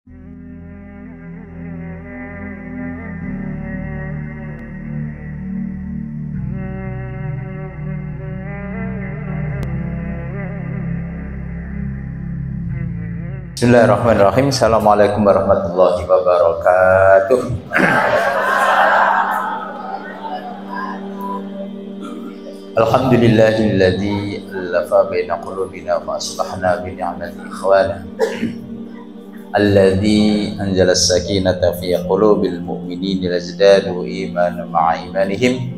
Bismillahirrahmanirrahim. Assalamualaikum warahmatullahi wabarakatuh. Alhamdulillahilladzi allafa baina qulubina fa aslahna bi ni'mati ikhwana. Alladzi anzala as-sakinata fi qulubil mu'minina liyazdadu imanan ma'a imanihim.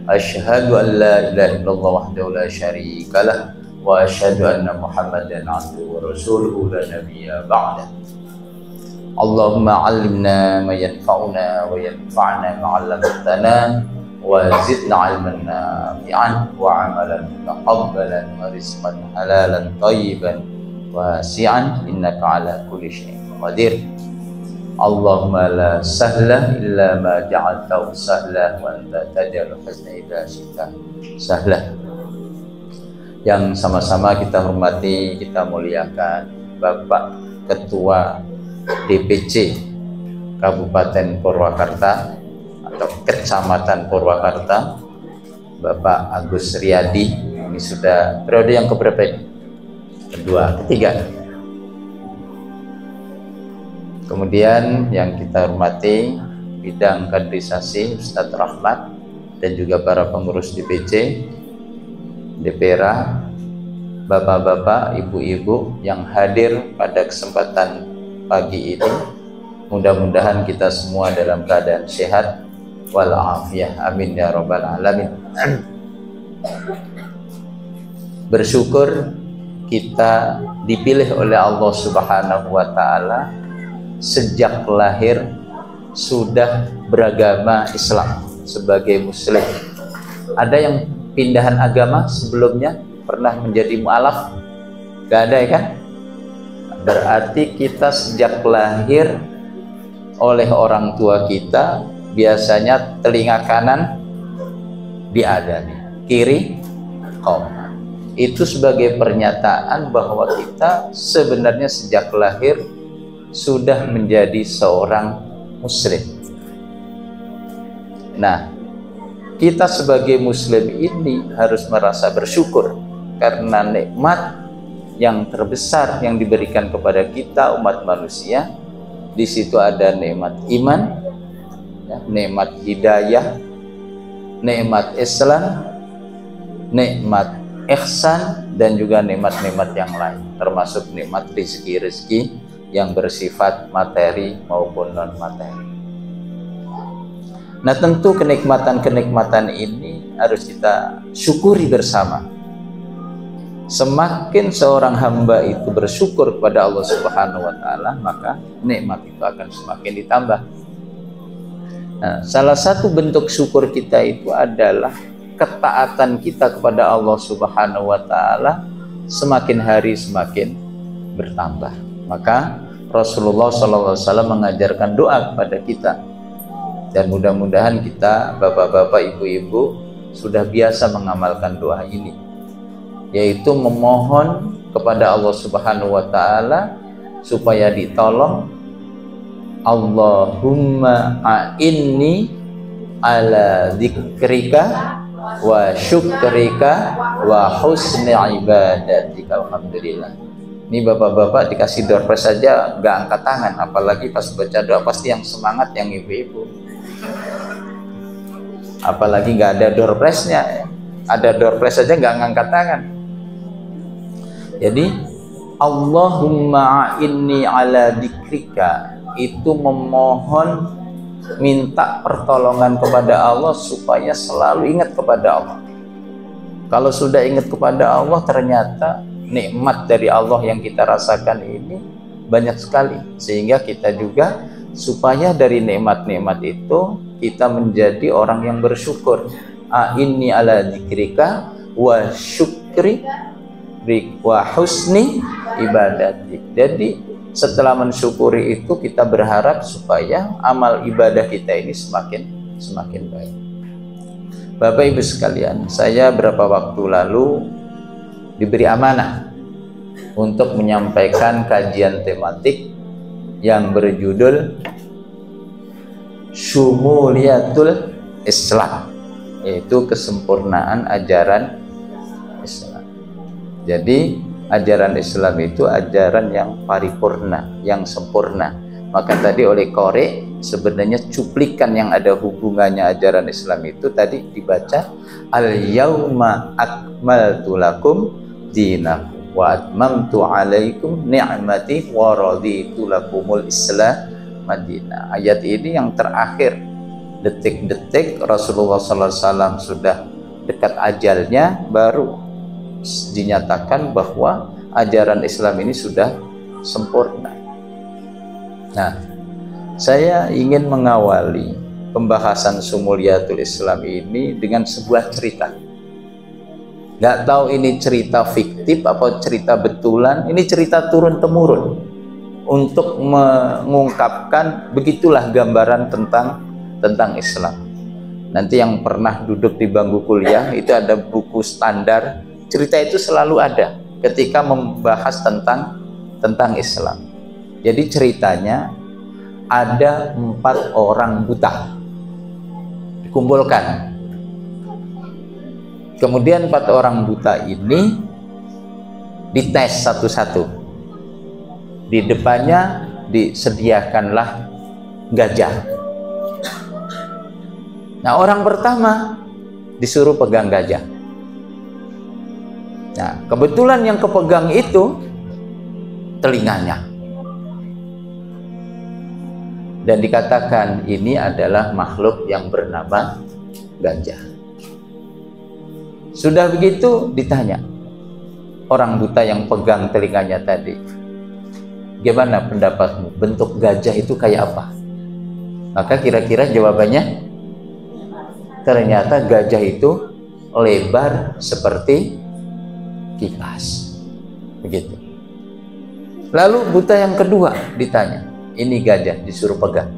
Asyhadu an la ilaha illallah wahdahu la syarika lah wa asyhadu anna Muhammadan abduhu wa rasuluhu la nabiyya ba'da. Allahumma 'allimna ma yanfa'una wa yanfa'na ma 'allamtana wa zidna 'ilman nafi'an wa 'amalan mutaqabbalan wa rizqan halalan thayyiban wasi'an innaka 'ala kulli syai'in qadir. Allahumma la sahla illa ma ja'altahu sahla wa anta taj'alul hazna idza syi'ta sahla. Yang sama-sama kita hormati, kita muliakan Bapak Ketua DPC Kabupaten Purwakarta atau Kecamatan Purwakarta, Bapak Agus Riyadi. Ini sudah periode yang keberapa ini? Kedua, ketiga. Kemudian yang kita hormati bidang kaderisasi Ustadz Rahmat dan juga para pengurus DPC, DPRA, bapak-bapak, ibu-ibu yang hadir pada kesempatan pagi ini. Mudah-mudahan kita semua dalam keadaan sehat walafiat. Amin ya rabbal alamin. Bersyukur kita dipilih oleh Allah Subhanahu wa taala sejak lahir sudah beragama Islam sebagai muslim. Ada yang pindahan agama sebelumnya, pernah menjadi mu'alaf? Gak ada ya kan? Berarti kita sejak lahir oleh orang tua kita biasanya telinga kanan diadani, kiri qoma. Itu sebagai pernyataan bahwa kita sebenarnya sejak lahir sudah menjadi seorang muslim. Nah, kita sebagai muslim ini harus merasa bersyukur karena nikmat yang terbesar yang diberikan kepada kita umat manusia. Di situ ada nikmat iman, ya, nikmat hidayah, nikmat Islam, nikmat ihsan, dan juga nikmat-nikmat yang lain, termasuk nikmat rezeki-rezeki yang bersifat materi maupun non materi. Nah, tentu kenikmatan-kenikmatan ini harus kita syukuri bersama. Semakin seorang hamba itu bersyukur kepada Allah Subhanahu wa taala, maka nikmat itu akan semakin ditambah. Nah, salah satu bentuk syukur kita itu adalah ketaatan kita kepada Allah Subhanahu wa taala semakin hari semakin bertambah. Maka Rasulullah SAW mengajarkan doa kepada kita. Dan mudah-mudahan kita, bapak-bapak, ibu-ibu, sudah biasa mengamalkan doa ini, yaitu memohon kepada Allah Subhanahu wa taala supaya ditolong. Allahumma a'inni ala dzikrika wa syukrika wa husni ibadatika. Alhamdulillah. Ini bapak-bapak dikasih door prize saja nggak angkat tangan, apalagi pas baca doa pasti yang semangat yang ibu-ibu. Apalagi nggak ada door prize-nya, ada door prize saja nggak ngangkat tangan. Jadi Allahumma inni ala dzikrika itu memohon, minta pertolongan kepada Allah supaya selalu ingat kepada Allah. Kalau sudah ingat kepada Allah, ternyata nikmat dari Allah yang kita rasakan ini banyak sekali, sehingga kita juga supaya dari nikmat-nikmat itu kita menjadi orang yang bersyukur. Inni ala dzikrika wa syukri wa husni ibadati. Jadi setelah mensyukuri itu kita berharap supaya amal ibadah kita ini semakin baik. Bapak Ibu sekalian, saya beberapa waktu lalu diberi amanah untuk menyampaikan kajian tematik yang berjudul Syumuliyatul Islam, yaitu kesempurnaan ajaran Islam. Jadi ajaran Islam itu ajaran yang paripurna, yang sempurna. Maka tadi oleh Qori sebenarnya cuplikan yang ada hubungannya ajaran Islam itu tadi dibaca al-yauma akmaltu lakum dinakum wa atmamtu alaikum ni'mati wa raditu lakumul Islam Madinah. Ayat ini yang terakhir, detik-detik Rasulullah SAW sudah dekat ajalnya, baru dinyatakan bahwa ajaran Islam ini sudah sempurna. Nah, saya ingin mengawali pembahasan Syumuliyatul Islam ini dengan sebuah cerita. Nggak tahu ini cerita fiktif atau cerita betulan, ini cerita turun-temurun untuk mengungkapkan begitulah gambaran tentang Islam. Nanti yang pernah duduk di bangku kuliah itu ada buku standar, cerita itu selalu ada ketika membahas tentang Islam. Jadi ceritanya ada 4 orang buta dikumpulkan. Kemudian 4 orang buta ini dites satu-satu. Di depannya disediakanlah gajah. Nah, orang pertama disuruh pegang gajah. Nah, kebetulan yang kepegang itu telinganya. Dan dikatakan ini adalah makhluk yang bernama gajah. Sudah begitu ditanya orang buta yang pegang telinganya tadi, gimana pendapatmu, bentuk gajah itu kayak apa? Maka kira-kira jawabannya, ternyata gajah itu lebar seperti kipas. Begitu. Lalu buta yang kedua ditanya, ini gajah, disuruh pegang.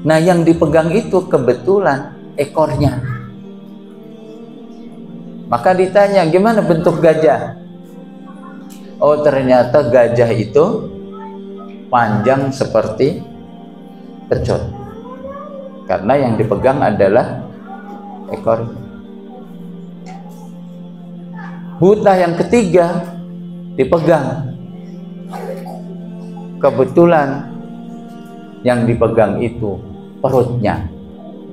Nah, yang dipegang itu kebetulan ekornya. Maka ditanya, gimana bentuk gajah? Oh, ternyata gajah itu panjang seperti pecut. Karena yang dipegang adalah ekor. Buta yang ketiga dipegang. Kebetulan yang dipegang itu perutnya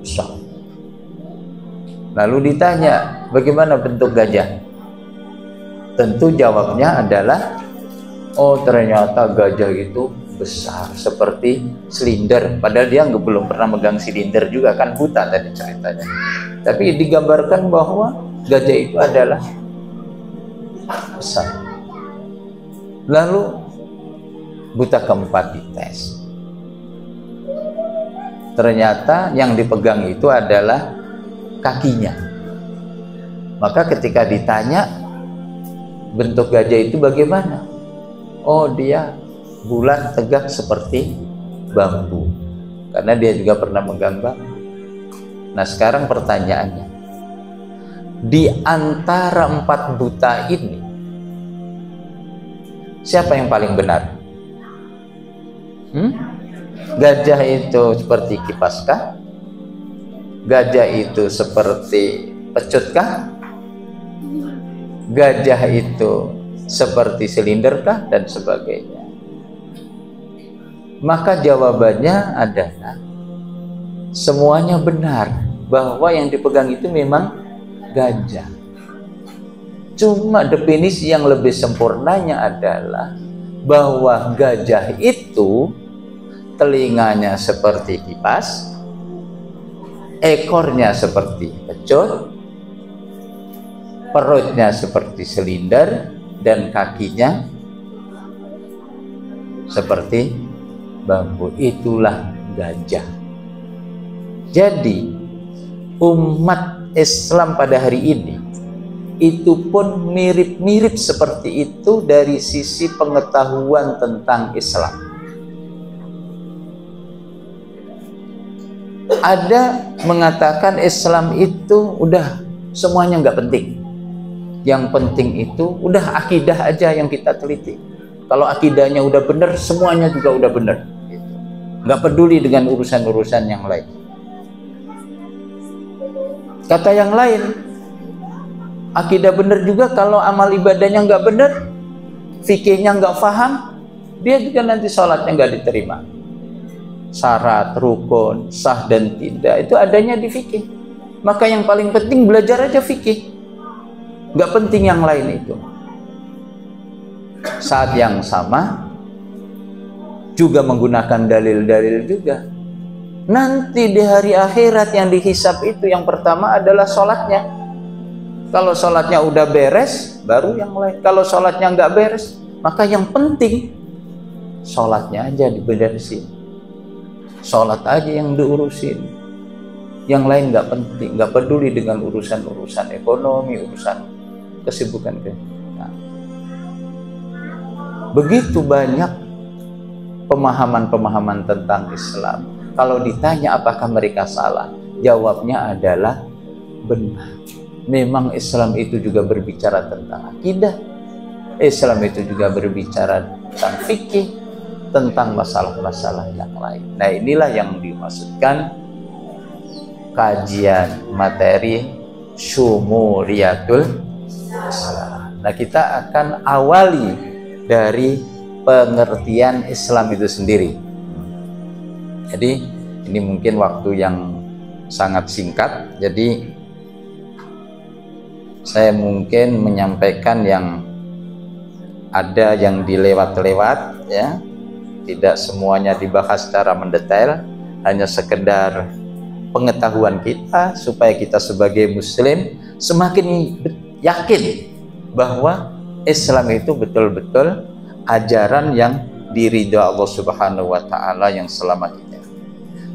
besar. Lalu ditanya, bagaimana bentuk gajah? Tentu jawabnya adalah, oh ternyata gajah itu besar seperti silinder. Padahal dia belum pernah megang silinder juga, kan buta tadi ceritanya. Tapi digambarkan bahwa gajah itu adalah besar. Lalu buta keempat dites. Ternyata yang dipegang itu adalah kakinya. Maka ketika ditanya bentuk gajah itu bagaimana? Oh, dia bulat tegak seperti bambu. Karena dia juga pernah megang bambu. Nah, sekarang pertanyaannya, di antara 4 buta ini, siapa yang paling benar? Gajah itu seperti kipaskah? Gajah itu seperti pecutkah? Gajah itu seperti silinderkah? Dan sebagainya. Maka jawabannya adalah semuanya benar, bahwa yang dipegang itu memang gajah. Cuma definisi yang lebih sempurnanya adalah bahwa gajah itu telinganya seperti kipas, ekornya seperti pecut, perutnya seperti silinder, dan kakinya seperti bambu. Itulah gajah. Jadi umat Islam pada hari ini itu pun mirip-mirip seperti itu dari sisi pengetahuan tentang Islam. Ada mengatakan Islam itu udah semuanya nggak penting. Yang penting itu udah akidah aja yang kita teliti. Kalau akidahnya udah benar, semuanya juga udah benar. Gitu. Nggak peduli dengan urusan-urusan yang lain. Kata yang lain, akidah benar juga kalau amal ibadahnya nggak benar, fikihnya nggak paham, dia juga nanti sholatnya nggak diterima. Syarat, rukun, sah dan tidak itu adanya di fikih. Maka yang paling penting belajar aja fikih, nggak penting yang lain itu. Saat yang sama juga menggunakan dalil-dalil juga. Nanti di hari akhirat yang dihisab itu yang pertama adalah sholatnya. Kalau sholatnya udah beres, baru yang lain. Kalau sholatnya nggak beres, maka yang penting sholatnya aja diberesin. Sholat aja yang diurusin. Yang lain nggak penting, nggak peduli dengan urusan-urusan ekonomi, urusan kesibukan. Nah, begitu banyak pemahaman-pemahaman tentang Islam. Kalau ditanya apakah mereka salah, jawabnya adalah benar. Memang Islam itu juga berbicara tentang akidah. Islam itu juga berbicara tentang fikih, tentang masalah-masalah yang lain. Nah, inilah yang dimaksudkan kajian materi Syumuliyatul Islam. Nah, kita akan awali dari pengertian Islam itu sendiri. Jadi ini mungkin waktu yang sangat singkat, jadi saya mungkin menyampaikan yang ada yang dilewat-lewat, ya, tidak semuanya dibahas secara mendetail, hanya sekedar pengetahuan kita supaya kita sebagai muslim semakin yakin bahwa Islam itu betul-betul ajaran yang diridhoi Allah Subhanahu wa taala yang selamat.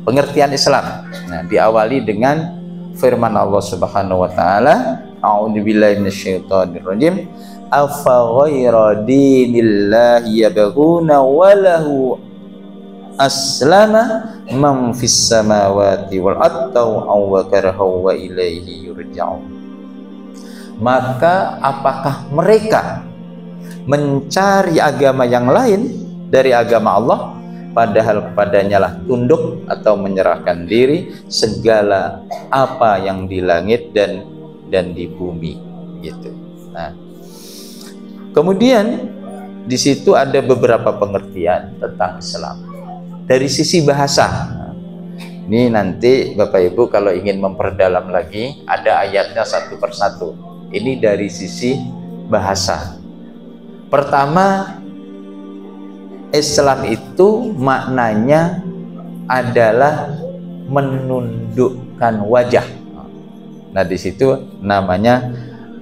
Pengertian Islam. Nah, diawali dengan firman Allah Subhanahu wa taala, a'udzubillahi minasyaitonirrajim, afa ghaira dinillahi yabghuna wa lahu aslama man fis samawati wal ardi wa karahu wa ilaihi yurja'un. Maka apakah mereka mencari agama yang lain dari agama Allah, padahal kepadanya lah tunduk atau menyerahkan diri segala apa yang di langit dan di bumi, gitu. Nah, kemudian di situ ada beberapa pengertian tentang Islam dari sisi bahasa. Ini nanti Bapak Ibu kalau ingin memperdalam lagi, ada ayatnya satu persatu. Ini dari sisi bahasa. Pertama, Islam itu maknanya adalah menundukkan wajah. Nah, di situ namanya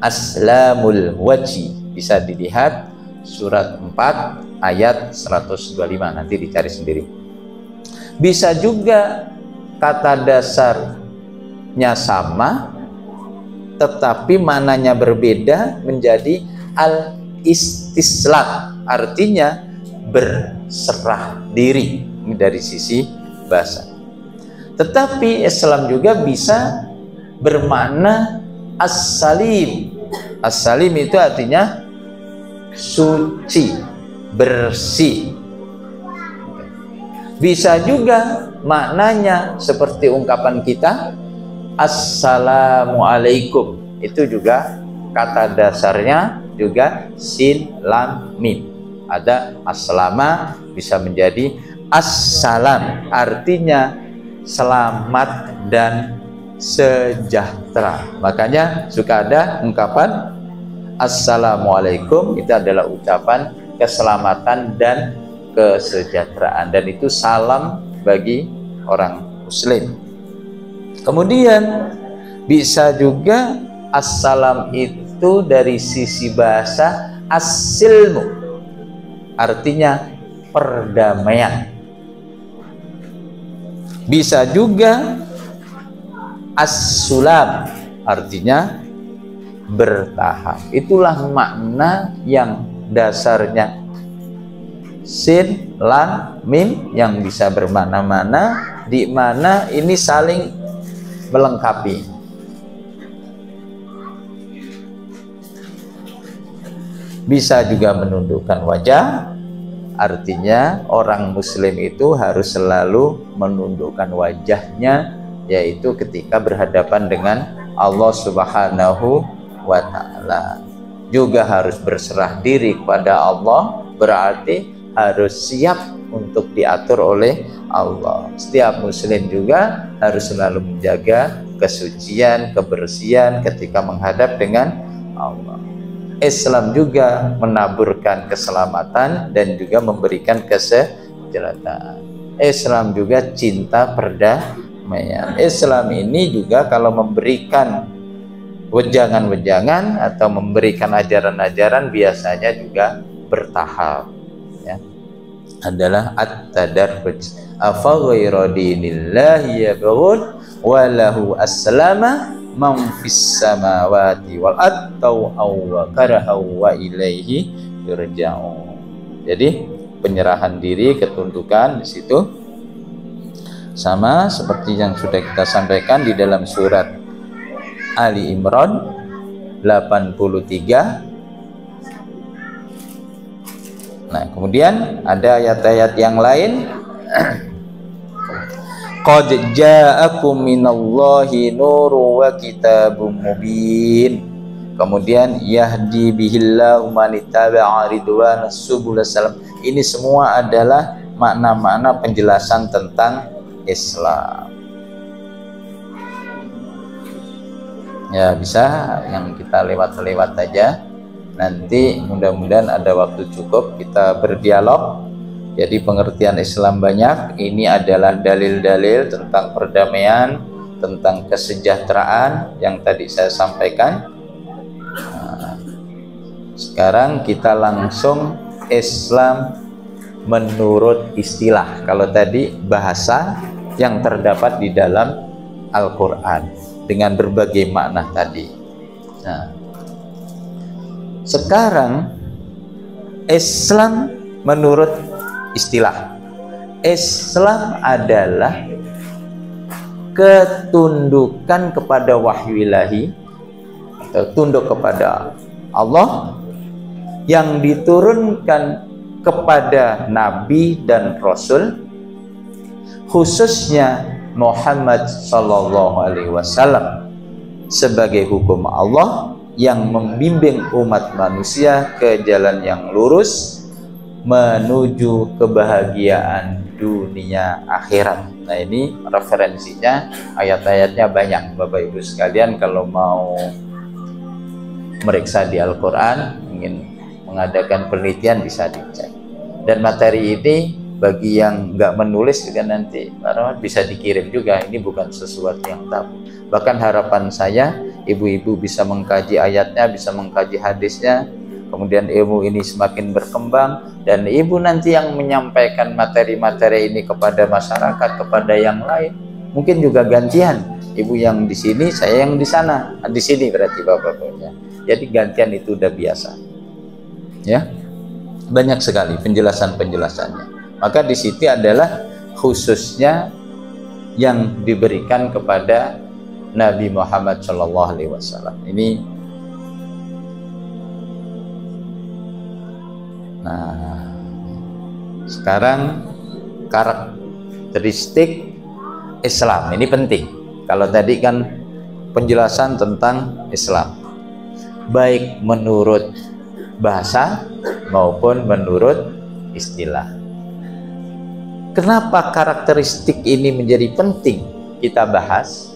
aslamul wajhi. Bisa dilihat surat 4 ayat 125, nanti dicari sendiri. Bisa juga kata dasarnya sama tetapi maknanya berbeda menjadi al-istislam, artinya berserah diri. Ini dari sisi bahasa. Tetapi Islam juga bisa bermakna as-salim. As-salim itu artinya suci, bersih. Bisa juga maknanya seperti ungkapan kita assalamualaikum. Itu juga kata dasarnya juga sin lam mim. Ada aslama bisa menjadi assalam, artinya selamat dan sejahtera. Makanya suka ada ungkapan assalamualaikum, itu adalah ucapan keselamatan dan kesejahteraan, dan itu salam bagi orang muslim. Kemudian bisa juga assalam itu dari sisi bahasa as-silmu, artinya perdamaian. Bisa juga as-sulam, artinya bertahan. Itulah makna yang dasarnya sin, lam, mim yang bisa bermakna-mana, di mana ini saling melengkapi. Bisa juga menundukkan wajah, Artinya orang muslim itu harus selalu menundukkan wajahnya, yaitu ketika berhadapan dengan Allah Subhanahu wa ta'ala. Juga harus berserah diri kepada Allah, berarti harus siap untuk diatur oleh Allah. Setiap muslim juga harus selalu menjaga kesucian, kebersihan ketika menghadap dengan Allah. Islam juga menaburkan keselamatan dan juga memberikan kesejahteraan. Islam juga cinta perdamaian. Islam ini juga kalau memberikan wejangan-wejangan atau memberikan ajaran-ajaran biasanya juga bertahap, ya. Adalah at-tadarruj. Afa ghayra dinillahi yabghun wa lahu aslama man fis samawati wal atau wa karahu wa ilaihi yurja'un. Jadi penyerahan diri, ketundukan di situ sama seperti yang sudah kita sampaikan di dalam surat Ali Imran 83. Nah, kemudian ada ayat-ayat yang lain. Qad ja'akum minallahi nurun wa kitabun mubin. Kemudian yahdi bihillahu man ittaba'a ridwanas subul salam. Ini semua adalah makna-makna penjelasan tentang Islam. Ya, bisa yang kita lewat-lewat aja. Nanti mudah-mudahan ada waktu cukup kita berdialog. Jadi pengertian Islam banyak. Ini adalah dalil-dalil tentang perdamaian, tentang kesejahteraan yang tadi saya sampaikan. Nah, sekarang kita langsung Islam menurut istilah. Kalau tadi bahasa yang terdapat di dalam Al-Quran dengan berbagai makna tadi. Nah, sekarang Islam menurut istilah. Islam adalah ketundukan kepada wahyu ilahi atau tunduk kepada Allah yang diturunkan kepada nabi dan rasul, khususnya Muhammad sallallahu alaihi wasallam sebagai hukum Allah yang membimbing umat manusia ke jalan yang lurus menuju kebahagiaan dunia akhirat. Nah, ini referensinya, ayat-ayatnya banyak Bapak Ibu sekalian. Kalau mau meriksa di Al-Quran, ingin mengadakan penelitian bisa dicek. Dan materi ini bagi yang nggak menulis juga nanti bisa dikirim juga. Ini bukan sesuatu yang tabu. Bahkan harapan saya ibu-ibu bisa mengkaji ayatnya, bisa mengkaji hadisnya, kemudian ilmu ini semakin berkembang, dan ibu nanti yang menyampaikan materi-materi ini kepada masyarakat, kepada yang lain. Mungkin juga gantian, ibu yang di sini, saya yang di sana, di sini berarti bapak-bapaknya. Jadi gantian itu udah biasa, ya. Banyak sekali penjelasan-penjelasannya. Maka di situ adalah khususnya yang diberikan kepada Nabi Muhammad SAW. Ini. Nah, sekarang karakteristik Islam ini penting. Kalau tadi kan penjelasan tentang Islam, baik menurut bahasa maupun menurut istilah. Kenapa karakteristik ini menjadi penting kita bahas?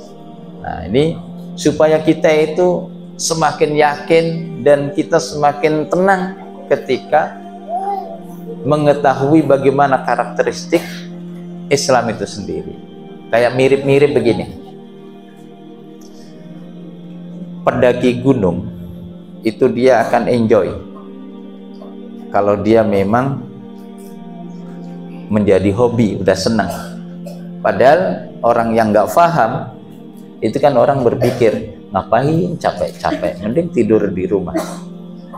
Nah, ini supaya kita itu semakin yakin dan kita semakin tenang ketika mengetahui bagaimana karakteristik Islam itu sendiri. Kayak mirip-mirip begini. Pendaki gunung itu dia akan enjoy kalau dia memang menjadi hobi, udah senang. Padahal orang yang nggak paham itu kan orang berpikir, ngapain capek-capek, mending tidur di rumah.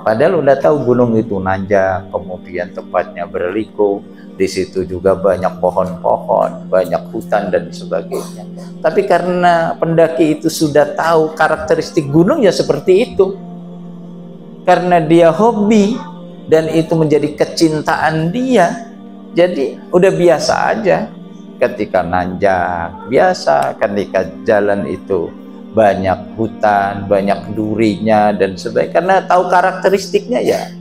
Padahal udah tahu gunung itu nanjak, kemudian tempatnya berliku, di situ juga banyak pohon-pohon, banyak hutan dan sebagainya. Tapi karena pendaki itu sudah tahu karakteristik gunung ya seperti itu, karena dia hobi dan itu menjadi kecintaan dia, Jadi udah biasa aja ketika nanjak, biasa ketika jalan itu banyak hutan, banyak durinya dan sebagainya, karena tahu karakteristiknya ya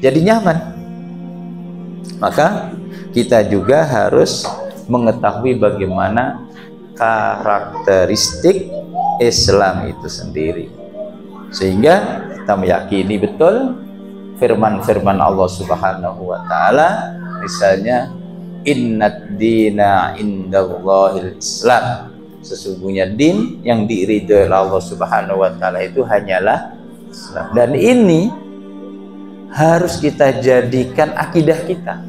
jadi nyaman. Maka kita juga harus mengetahui bagaimana karakteristik Islam itu sendiri, sehingga kita meyakini betul firman-firman Allah Subhanahu wa taala, misalnya innad dina indallahil Islam, sesungguhnya din yang diridhoi Allah Subhanahu wa taala itu hanyalah Islam. Dan ini harus kita jadikan akidah kita,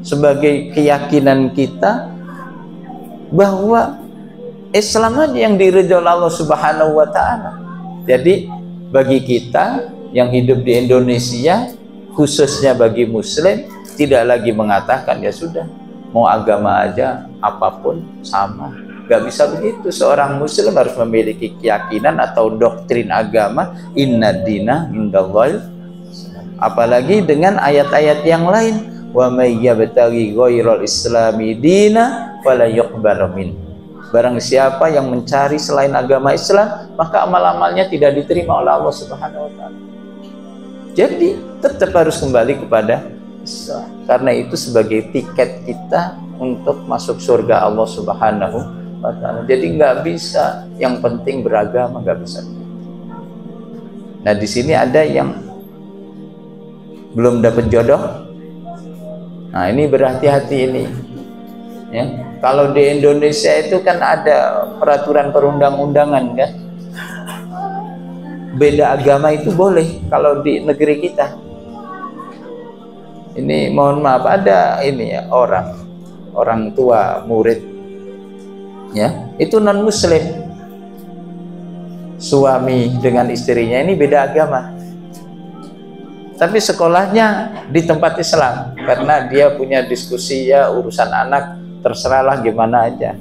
sebagai keyakinan kita bahwa Islam aja yang diridhoi Allah Subhanahu wa taala. Jadi bagi kita yang hidup di Indonesia, khususnya bagi muslim, tidak lagi mengatakan ya sudah, mau agama aja apapun sama. Gak bisa begitu. Seorang muslim harus memiliki keyakinan atau doktrin agama, inna dina indallahil, apalagi dengan ayat-ayat yang lain, wa may yabtaghi ghairal islami dina fala yuqbalu min. Barang siapa yang mencari selain agama Islam, maka amal-amalnya tidak diterima oleh Allah Subhanahu wa taala. Jadi tetap harus kembali kepada Islam, karena itu sebagai tiket kita untuk masuk surga Allah Subhanahu wa taala. Jadi nggak bisa yang penting beragama, nggak bisa. Nah di sini ada yang belum dapat jodoh. Nah ini berhati-hati ini. Ya, kalau di Indonesia itu kan ada peraturan perundang-undangan kan, beda agama itu boleh. Kalau di negeri kita ini mohon maaf ada ini ya, orang tua murid ya itu non muslim, suami dengan istrinya ini beda agama, tapi sekolahnya di tempat Islam karena dia punya diskusi ya urusan anak terserahlah gimana aja.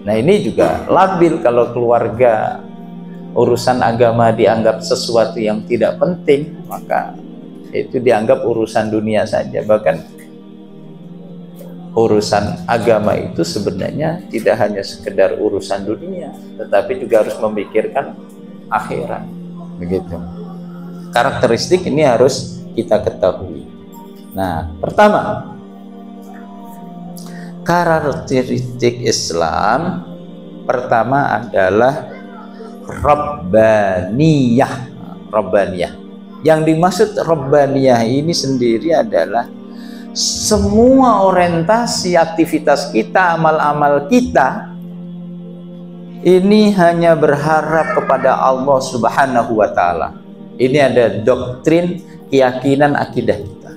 Nah ini juga labil kalau keluarga urusan agama dianggap sesuatu yang tidak penting, maka itu dianggap urusan dunia saja. Bahkan urusan agama itu sebenarnya tidak hanya sekedar urusan dunia, tetapi juga harus memikirkan akhirat. Begitu. Karakteristik ini harus kita ketahui. Nah, pertama, karakteristik Islam pertama adalah Rabbaniyah. Rabbaniyah. Yang dimaksud Rabbaniyah ini sendiri adalah semua orientasi aktivitas kita, amal-amal kita ini hanya berharap kepada Allah Subhanahu wa taala. Ini ada doktrin, keyakinan, akidah kita.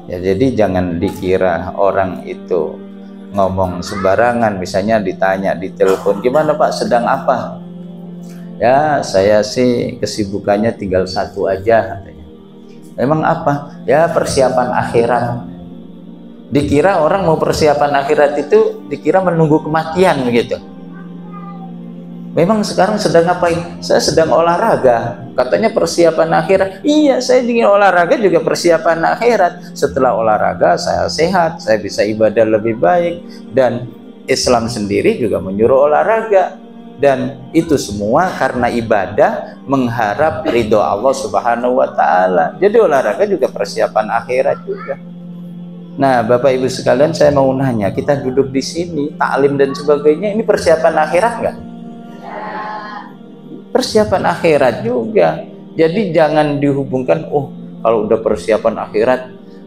Ya, jadi jangan dikira orang itu ngomong sembarangan. Misalnya ditanya di telepon, gimana Pak, sedang apa? Ya saya sih kesibukannya tinggal satu aja katanya. Memang apa? Ya persiapan akhirat. Dikira orang mau persiapan akhirat itu dikira menunggu kematian begitu. Memang sekarang sedang ngapain? Saya sedang olahraga. Katanya persiapan akhirat. Iya, saya ingin olahraga juga persiapan akhirat. Setelah olahraga saya sehat, saya bisa ibadah lebih baik. Dan Islam sendiri juga menyuruh olahraga. Dan itu semua karena ibadah mengharap ridho Allah Subhanahu wa taala. Jadi olahraga juga persiapan akhirat juga. Nah, Bapak Ibu sekalian, saya mau nanya, kita duduk di sini, taklim dan sebagainya, ini persiapan akhirat nggak? Persiapan akhirat juga. Jadi jangan dihubungkan, oh kalau udah persiapan akhirat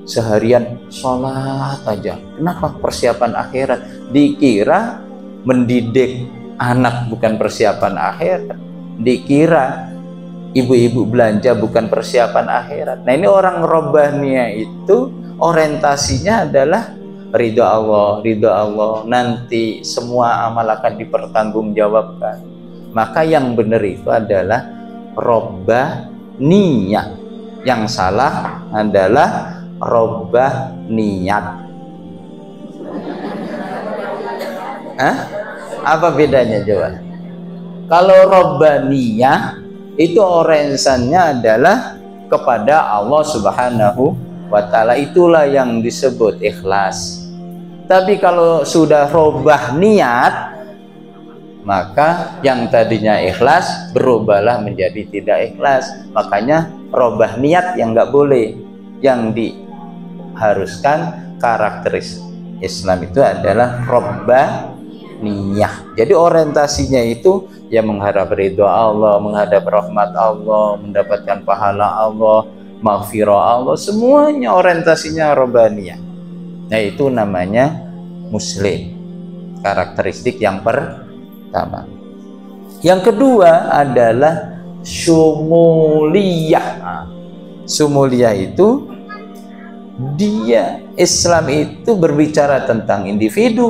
seharian sholat aja. Kenapa persiapan akhirat? Dikira mendidik anak bukan persiapan akhirat. Dikira ibu-ibu belanja bukan persiapan akhirat. Nah ini orang Rabbaniyah itu orientasinya adalah ridho Allah, nanti semua amal akan dipertanggungjawabkan. Maka yang benar itu adalah Rabbaniyah, yang salah adalah Rabbaniyat. Apa bedanya coba? Kalau Rabbaniyah itu orientasinya adalah kepada Allah Subhanahu wa ta'ala, itulah yang disebut ikhlas. Tapi kalau sudah robah niat, maka yang tadinya ikhlas berubahlah menjadi tidak ikhlas. Makanya robah niat yang nggak boleh. Yang diharuskan karakteristik Islam itu adalah robah niyah. Jadi orientasinya itu ya menghadap ridha Allah, menghadap rahmat Allah, mendapatkan pahala Allah, maghfirah Allah, semuanya orientasinya robah niyah. Nah, itu namanya muslim. Karakteristik yang pertama. Yang kedua adalah syumuliyah. Nah, syumuliyah itu dia Islam itu berbicara tentang individu,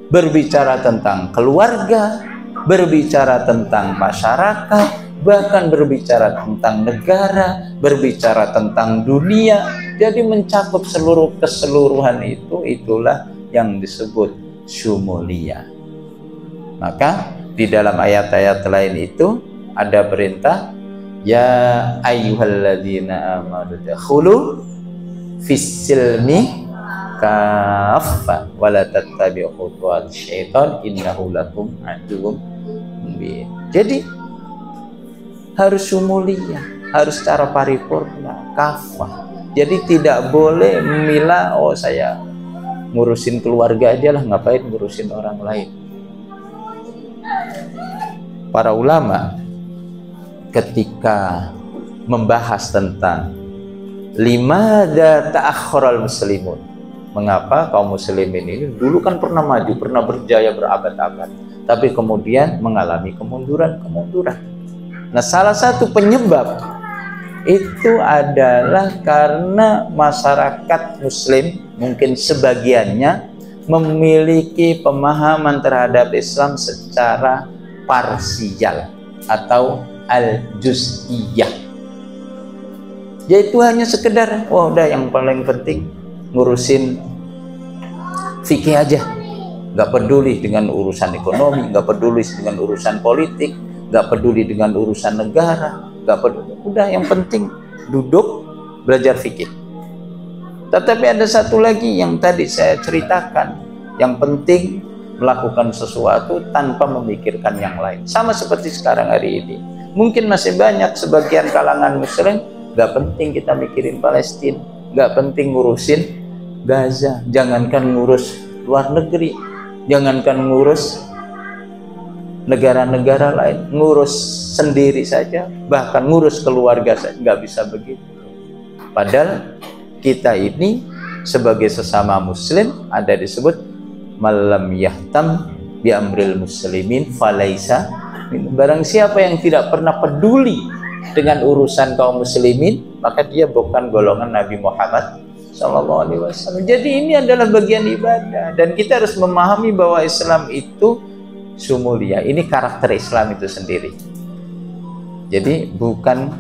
berbicara tentang keluarga, berbicara tentang masyarakat, bahkan berbicara tentang negara, berbicara tentang dunia. Jadi mencakup seluruh keseluruhan itu, itulah yang disebut syumuliyah. Maka di dalam ayat-ayat lain itu ada perintah, ya ayyuhalladzina amanu dakhulu fis-silmi kaffa wa la tattabi'u khutuwati syaitan innahu lakum aduwwun mubin. Jadi harus syumuliyah, harus secara paripurna, kafah. Jadi tidak boleh memilah, oh saya ngurusin keluarga aja lah, ngapain ngurusin orang lain. Para ulama ketika membahas tentang limadza ta'akhkharal muslimun, mengapa kaum muslimin ini dulu kan pernah maju, pernah berjaya berabad-abad, tapi kemudian mengalami kemunduran. Nah, salah satu penyebab itu adalah karena masyarakat muslim mungkin sebagiannya memiliki pemahaman terhadap Islam secara parsial atau al-juz'iyah, yaitu hanya sekedar, oh udah yang paling penting ngurusin fikih aja, nggak peduli dengan urusan ekonomi, nggak peduli dengan urusan politik, nggak peduli dengan urusan negara, nggak peduli, udah yang penting duduk belajar fikih. Tetapi ada satu lagi yang tadi saya ceritakan, yang penting melakukan sesuatu tanpa memikirkan yang lain. Sama seperti sekarang hari ini, mungkin masih banyak sebagian kalangan muslim nggak penting kita mikirin Palestina, nggak penting ngurusin Gaza, jangankan ngurus luar negeri, jangankan ngurus negara-negara lain, ngurus sendiri saja, bahkan ngurus keluarga saja nggak bisa begitu. Padahal kita ini sebagai sesama muslim ada disebut malam yahtam bi amril muslimin falaisa, barang siapa yang tidak pernah peduli dengan urusan kaum muslimin, maka dia bukan golongan Nabi Muhammad SAW. Jadi ini adalah bagian ibadah, dan kita harus memahami bahwa Islam itu syumuliyah. Ini karakter Islam itu sendiri. Jadi bukan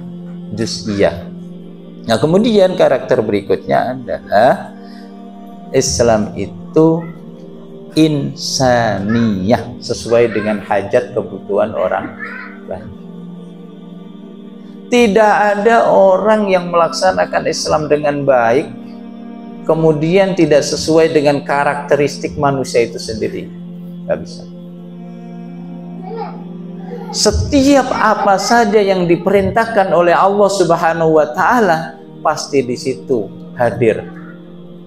juz'iyah. Nah, kemudian karakter berikutnya adalah Islam itu insaniyah, sesuai dengan hajat kebutuhan orang banyak. Tidak ada orang yang melaksanakan Islam dengan baik kemudian tidak sesuai dengan karakteristik manusia itu sendiri. Gak bisa. Setiap apa saja yang diperintahkan oleh Allah Subhanahu wa Ta'ala, pasti di situ hadir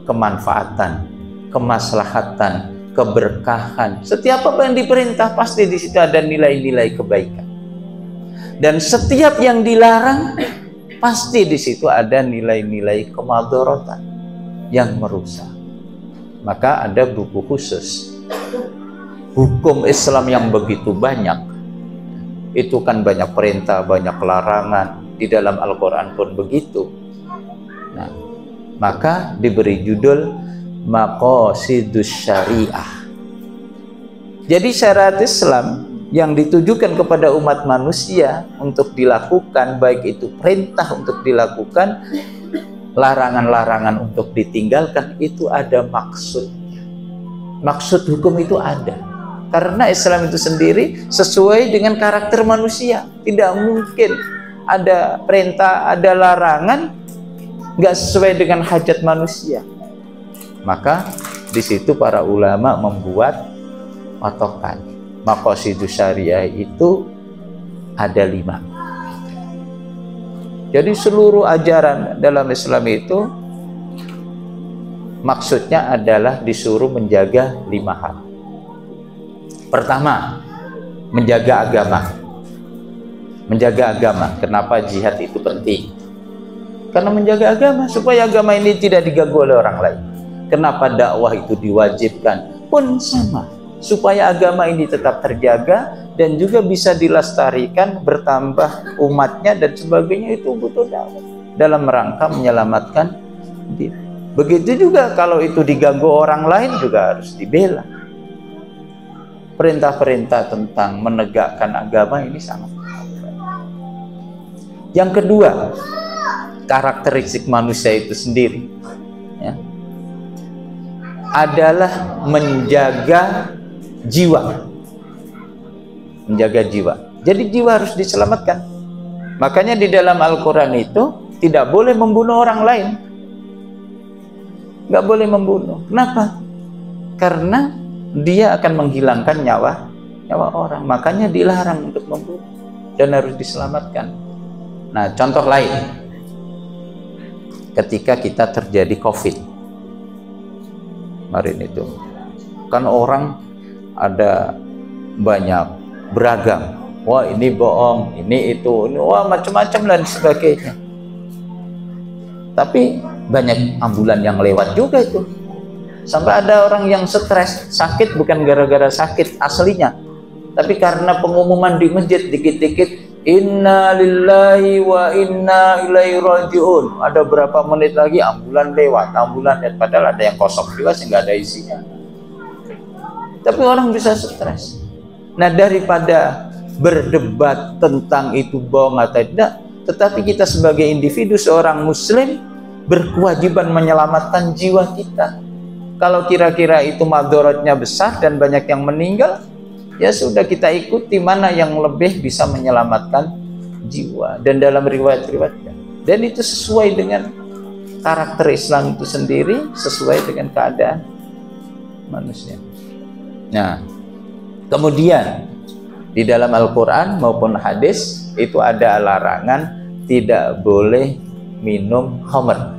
kemanfaatan, kemaslahatan, keberkahan. Setiap apa yang diperintah, pasti di situ ada nilai-nilai kebaikan. Dan setiap yang dilarang, pasti di situ ada nilai-nilai kemadharatan yang merusak. Maka ada buku khusus hukum Islam yang begitu banyak. Itu kan banyak perintah, banyak larangan. Di dalam Al-Quran pun begitu. Nah, maka diberi judul Maqasidus Syariah. Jadi syarat Islam yang ditujukan kepada umat manusia untuk dilakukan, baik itu perintah untuk dilakukan, larangan-larangan untuk ditinggalkan, itu ada maksudnya. Maksud hukum itu ada. Karena Islam itu sendiri sesuai dengan karakter manusia. Tidak mungkin ada perintah, ada larangan, nggak sesuai dengan hajat manusia. Maka di situ para ulama membuat patokan. Maqasidus syariah itu ada 5. Jadi seluruh ajaran dalam Islam itu maksudnya adalah disuruh menjaga 5 hal. Pertama, menjaga agama. Menjaga agama. Kenapa jihad itu penting? Karena menjaga agama, supaya agama ini tidak diganggu oleh orang lain. Kenapa dakwah itu diwajibkan? Pun sama, supaya agama ini tetap terjaga dan juga bisa dilestarikan, bertambah umatnya dan sebagainya. Itu butuh dakwah dalam rangka menyelamatkan diri. Begitu juga kalau itu diganggu orang lain juga harus dibela. Perintah-perintah tentang menegakkan agama ini sangat penting. Yang kedua, karakteristik manusia itu sendiri, ya, adalah menjaga jiwa. Menjaga jiwa. Jadi jiwa harus diselamatkan. Makanya di dalam Al-Quran itu tidak boleh membunuh orang lain. Nggak boleh membunuh. Kenapa? Karena dia akan menghilangkan nyawa orang. Makanya dilarang untuk membunuh dan harus diselamatkan. Nah, contoh lain, ketika kita terjadi COVID kemarin itu, kan orang ada banyak beragam. Wah, ini bohong, ini itu, ini wah macam-macam dan sebagainya. Tapi banyak ambulan yang lewat juga itu. Sampai ada orang yang stres, sakit bukan gara-gara sakit aslinya, tapi karena pengumuman di masjid dikit-dikit, inna lillahi wa inna ilaihi rajiun. Ada berapa menit lagi ambulan lewat, padahal ada yang kosong juga sih, nggak ada isinya. Tapi orang bisa stres. Nah, daripada berdebat tentang itu bohong atau tidak, tetapi kita sebagai individu, seorang muslim, berkewajiban menyelamatkan jiwa kita. Kalau kira-kira itu madorotnya besar dan banyak yang meninggal, ya sudah, kita ikuti mana yang lebih bisa menyelamatkan jiwa. Dan dalam riwayat-riwayatnya, dan itu sesuai dengan karakter Islam itu sendiri, sesuai dengan keadaan manusia. Nah, kemudian di dalam Al-Quran maupun hadis itu ada larangan tidak boleh minum khamr,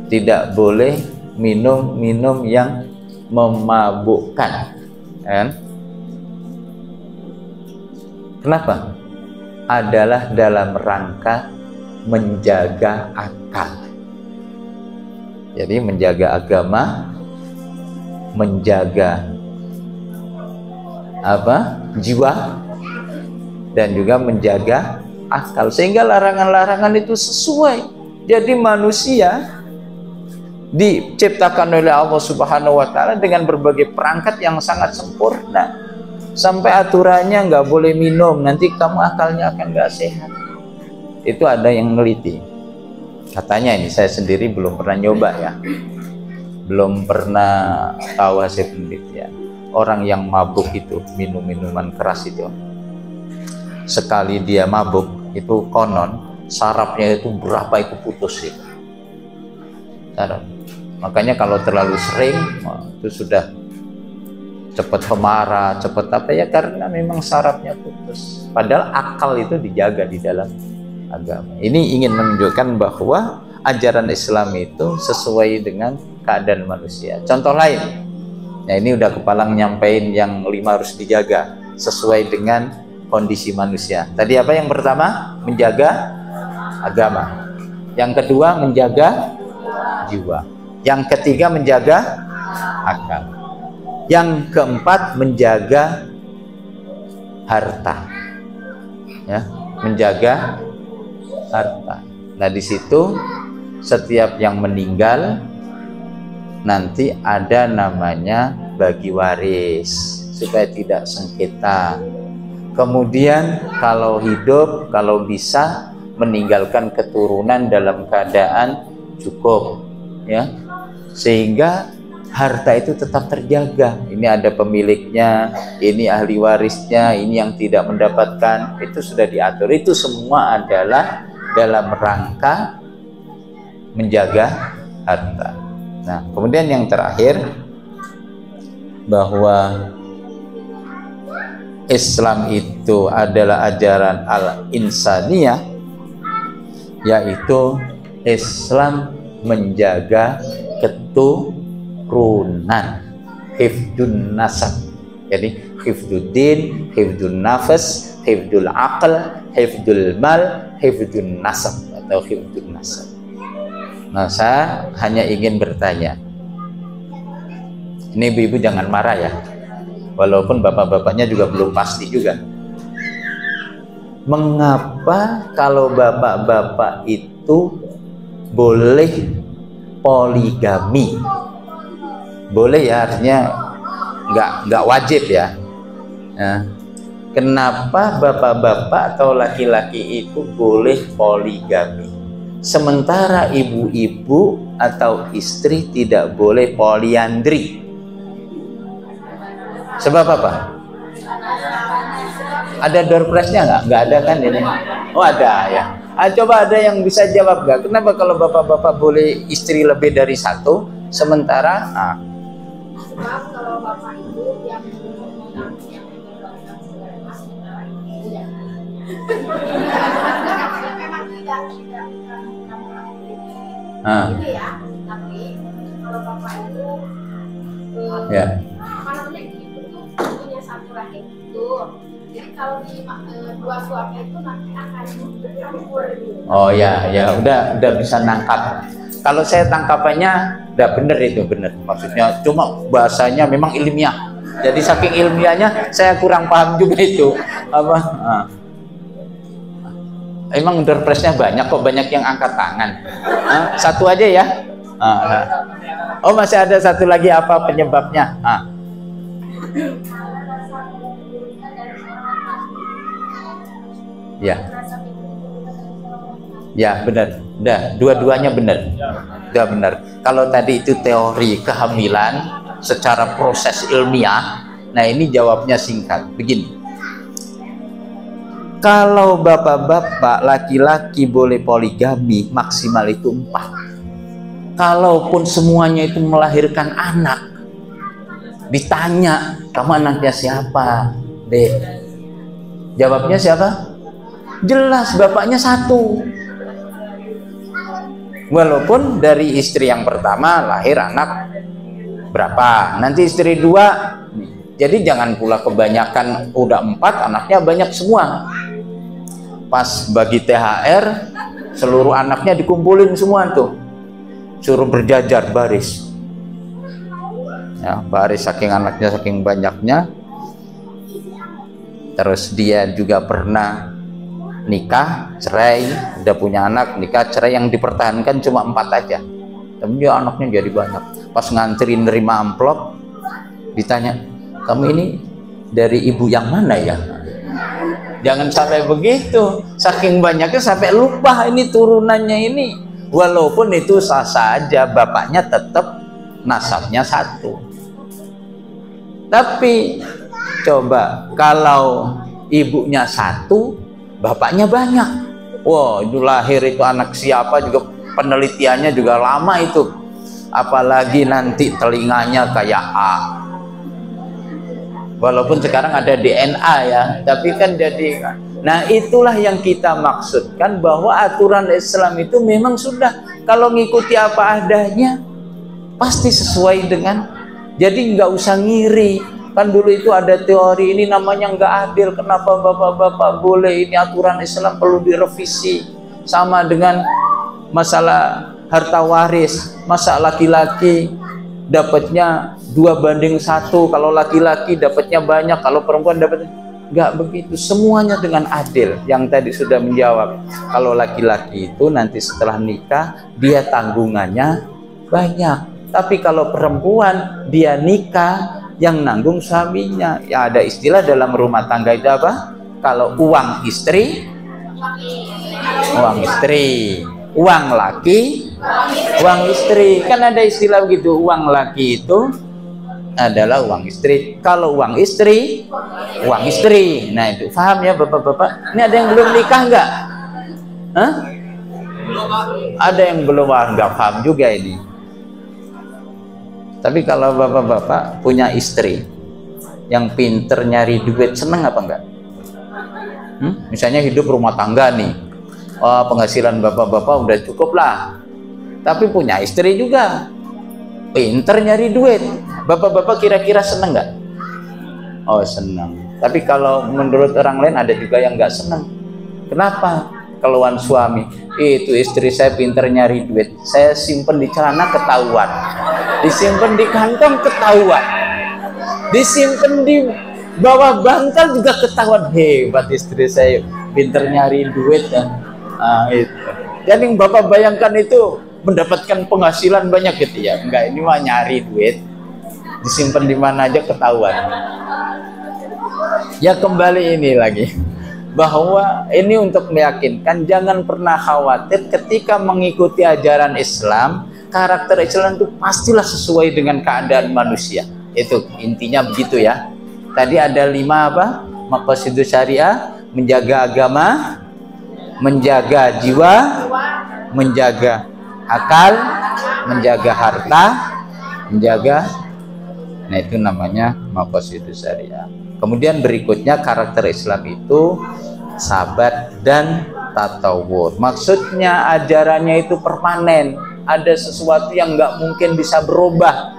tidak boleh minum yang memabukkan, kan? Kenapa? Adalah dalam rangka menjaga akal. Jadi menjaga agama, menjaga jiwa, dan juga menjaga akal, sehingga larangan-larangan itu sesuai. Jadi manusia diciptakan oleh Allah Subhanahu wa Ta'ala dengan berbagai perangkat yang sangat sempurna, sampai aturannya nggak boleh minum, nanti kamu akalnya akan nggak sehat. Itu ada yang neliti, katanya, ini saya sendiri belum pernah nyoba ya, belum pernah tahu hasil penelitian. Orang yang mabuk itu, minum minuman keras itu, sekali dia mabuk itu konon sarafnya itu berapa itu putus itu saraf. Makanya kalau terlalu sering itu sudah cepat pemarah, cepat apa ya, karena memang sarafnya putus. Padahal akal itu dijaga di dalam agama. Ini ingin menunjukkan bahwa ajaran Islam itu sesuai dengan keadaan manusia. Contoh lain, nah ini udah kepalang nyampein yang 5 harus dijaga sesuai dengan kondisi manusia. Tadi apa yang pertama? Menjaga agama. Yang kedua menjaga jiwa. Yang ketiga menjaga akal. Yang keempat menjaga harta. Ya, menjaga harta. Nah, di situ setiap yang meninggal nanti ada namanya bagi waris supaya tidak sengketa. Kemudian kalau hidup, kalau bisa meninggalkan keturunan dalam keadaan cukup, ya, sehingga harta itu tetap terjaga. Ini ada pemiliknya, ini ahli warisnya, ini yang tidak mendapatkan, itu sudah diatur. Itu semua adalah dalam rangka menjaga harta. Nah, kemudian yang terakhir, bahwa Islam itu adalah ajaran al-insaniyah, yaitu Islam menjaga keturunan, hifdun nasab. Jadi hifduddin, hifdun nafas, hifdul aql, hifdul mal, hifdun nasab atau hifdun nasab. Nah, saya hanya ingin bertanya, ini ibu-ibu jangan marah ya, walaupun bapak-bapaknya juga belum pasti juga. Mengapa kalau bapak-bapak itu boleh poligami? Boleh ya, artinya nggak wajib ya. Nah, kenapa bapak-bapak atau laki-laki itu boleh poligami, sementara ibu-ibu atau istri tidak boleh poliandri? Sebab apa? Ada door prize-nya nggak? Nggak ada kan ini? Oh ada ya. Coba ada yang bisa jawab nggak? Kenapa kalau bapak-bapak boleh istri lebih dari satu, sementara Sebab kalau bapak itu yang memang tidak gitu ya, tapi kalau bapak itu ya. apa namanya itu tuh punya satu rahim itu, jadi kalau di dua suami itu nanti akan bercampur gitu. Oh ya, ya udah bisa nangkap. Kalau saya tangkapannya udah bener, itu bener. Maksudnya cuma bahasanya memang ilmiah. Jadi saking ilmiahnya saya kurang paham juga itu. Apa? Emang door prize-nya banyak kok, banyak yang angkat tangan. Satu aja ya. Oh masih ada satu lagi, apa penyebabnya? Ya. Ya benar, dua-duanya benar, udah benar. Kalau tadi itu teori kehamilan secara proses ilmiah, nah ini jawabnya singkat, begini. Kalau bapak-bapak laki-laki boleh poligami, maksimal itu 4. Kalaupun semuanya itu melahirkan anak, ditanya, kamu anaknya siapa, Dek? Jawabnya siapa? Jelas, bapaknya 1. Walaupun dari istri yang pertama lahir anak berapa, nanti istri 2, jadi jangan pula kebanyakan udah 4 anaknya banyak semua. Pas bagi THR seluruh anaknya dikumpulin semua tuh, suruh berjajar baris. Ya, baris saking anaknya saking banyaknya. Terus dia juga pernah nikah, cerai, udah punya anak, nikah, cerai, yang dipertahankan cuma 4 aja. Tapi dia anaknya jadi banyak. Pas ngantri nerima amplop, ditanya, kamu ini dari ibu yang mana ya? Jangan sampai begitu, saking banyaknya sampai lupa ini turunannya ini. Walaupun itu sah saja, bapaknya tetap nasabnya 1. Tapi coba kalau ibunya 1, bapaknya banyak, wah itu lahir itu anak siapa juga penelitiannya juga lama itu, apalagi nanti telinganya kayak A. Walaupun sekarang ada DNA ya, tapi kan jadi, nah itulah yang kita maksudkan bahwa aturan Islam itu memang sudah, kalau ngikuti apa adanya pasti sesuai dengan, jadi nggak usah ngiri. Kan dulu itu ada teori ini namanya nggak adil, kenapa bapak-bapak boleh, ini aturan Islam perlu direvisi. Sama dengan masalah harta waris, masa laki-laki dapatnya 2:1, kalau laki-laki dapatnya banyak, kalau perempuan dapatnya, nggak begitu, semuanya dengan adil. Yang tadi sudah menjawab, kalau laki-laki itu nanti setelah nikah dia tanggungannya banyak, tapi kalau perempuan dia nikah yang nanggung suaminya. Ya ada istilah dalam rumah tangga itu apa? Kalau uang istri, uang istri, uang laki, uang istri. Kan ada istilah begitu, uang laki itu adalah uang istri, kalau uang istri, uang istri. Nah itu paham ya bapak-bapak? Ini ada yang belum nikah nggak? Hah? Ada yang belum, nggak paham juga ini. Tapi kalau bapak-bapak punya istri yang pinter nyari duit, seneng apa enggak? Misalnya hidup rumah tangga nih, penghasilan bapak-bapak udah cukup lah, tapi punya istri juga pinter nyari duit, bapak-bapak kira-kira seneng nggak? Oh seneng. Tapi kalau menurut orang lain ada juga yang nggak seneng. Kenapa? Keluhan suami, itu istri saya pinter nyari duit, saya simpen di celana ketahuan, disimpan di kantong ketahuan, disimpan di bawah bantal juga ketahuan. Hebat istri saya, pinter nyari duit ya. Itu. Jadi yang bapak bayangkan itu mendapatkan penghasilan banyak gitu ya? Enggak, ini mah nyari duit, disimpan di mana aja ketahuan. Ya kembali ini lagi, bahwa ini untuk meyakinkan, jangan pernah khawatir ketika mengikuti ajaran Islam, karakter Islam itu pastilah sesuai dengan keadaan manusia. Itu intinya begitu ya. Tadi ada 5 apa? Maqasidus syariah, menjaga agama, menjaga jiwa, menjaga akal, menjaga harta, menjaga, nah itu namanya maqasidus syariah. Kemudian berikutnya karakter Islam itu sabat dan tatawur. Maksudnya ajarannya itu permanen, ada sesuatu yang nggak mungkin bisa berubah.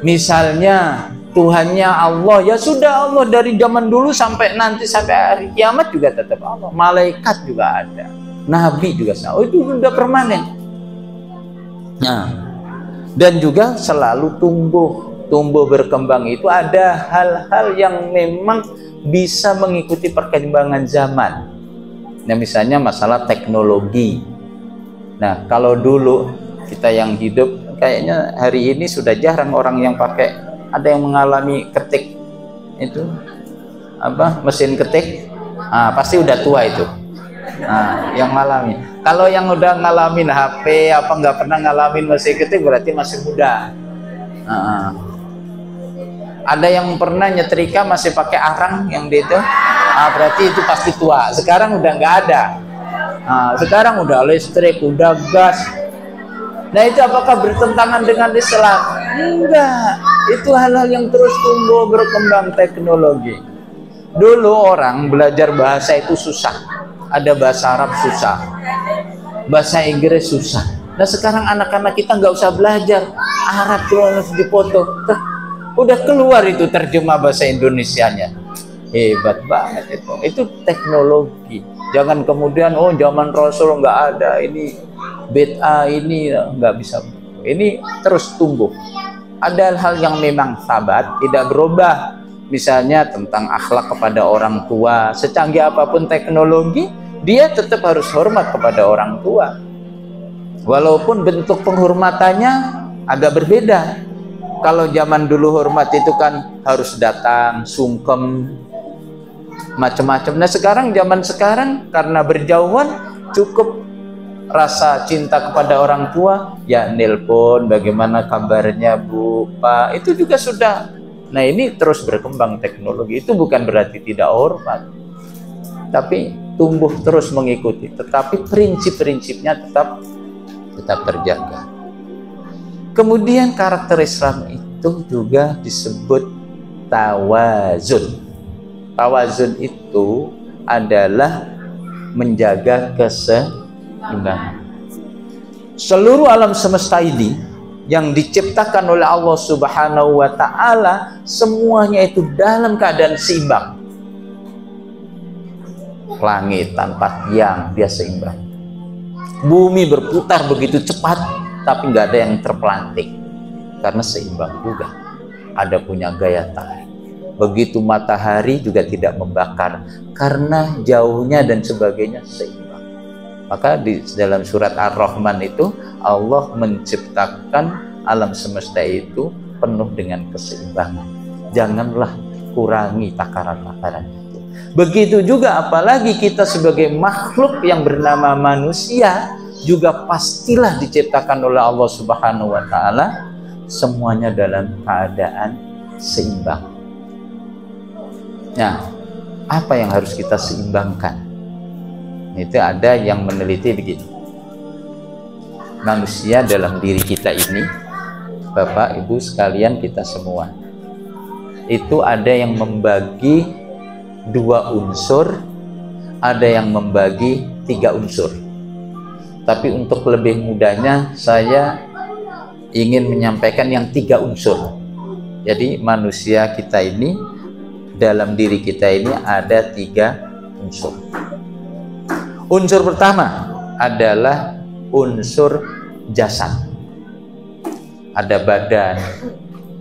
Misalnya Tuhannya Allah, ya sudah Allah dari zaman dulu sampai nanti sampai hari kiamat juga tetap Allah. Malaikat juga ada, Nabi juga sama. Oh, itu sudah permanen. Nah, dan juga selalu tumbuh berkembang. Itu ada hal-hal yang memang bisa mengikuti perkembangan zaman. Nah, misalnya masalah teknologi. Nah, kalau dulu kita yang hidup, kayaknya hari ini sudah jarang orang yang pakai. Ada yang mengalami ketik itu apa, mesin ketik, pasti udah tua itu. Yang ngalami. Kalau yang udah ngalamin HP apa nggak pernah ngalamin mesin ketik berarti masih muda. Ada yang pernah nyetrika masih pakai arang yang itu, berarti itu pasti tua. Sekarang udah nggak ada. Sekarang udah listrik, udah gas. Nah itu apakah bertentangan dengan Islam? Enggak. Itu hal-hal yang terus tumbuh berkembang teknologi. Dulu orang belajar bahasa itu susah. Ada bahasa Arab susah, bahasa Inggris susah. Nah sekarang anak-anak kita nggak usah belajar Arab, terus dipoto. Udah keluar itu terjemah bahasa Indonesianya. Hebat banget itu. Itu teknologi. Jangan kemudian zaman Rasul nggak ada, ini bid'ah, ini nggak bisa. Ini terus tumbuh. Ada hal yang memang sabat, tidak berubah. Misalnya tentang akhlak kepada orang tua. Secanggih apapun teknologi, dia tetap harus hormat kepada orang tua. Walaupun bentuk penghormatannya agak berbeda. Kalau zaman dulu hormat itu kan harus datang, sungkem, macam-macam. Nah sekarang, zaman sekarang karena berjauhan, cukup rasa cinta kepada orang tua, ya nelpon, bagaimana kabarnya Bu, Pak, itu juga sudah. Nah ini terus berkembang teknologi, itu bukan berarti tidak hormat, tapi tumbuh terus mengikuti, tetapi prinsip-prinsipnya tetap terjaga. Kemudian karakter Islam itu juga disebut tawazun. Tawazun itu adalah menjaga keseimbangan. Seluruh alam semesta ini yang diciptakan oleh Allah Subhanahu wa Ta'ala, semuanya itu dalam keadaan seimbang. Langit tanpa tiang dia seimbang. Bumi berputar begitu cepat, tapi nggak ada yang terpelanting karena seimbang juga. Ada punya gaya tarik. Begitu matahari juga tidak membakar karena jauhnya dan sebagainya seimbang. Maka di dalam surat Ar-Rahman itu Allah menciptakan alam semesta itu penuh dengan keseimbangan. Janganlah kurangi takaran-takaran itu. Begitu juga apalagi kita sebagai makhluk yang bernama manusia juga pastilah diciptakan oleh Allah Subhanahu wa Ta'ala semuanya dalam keadaan seimbang. Nah, apa yang harus kita seimbangkan? Itu ada yang meneliti begini. manusia dalam diri kita ini, Bapak Ibu sekalian, kita semua itu ada yang membagi 2 unsur, ada yang membagi 3 unsur. Tapi untuk lebih mudahnya saya ingin menyampaikan yang 3 unsur. Jadi manusia kita ini, dalam diri kita ini ada 3 unsur. Unsur pertama adalah unsur jasad. Ada badan,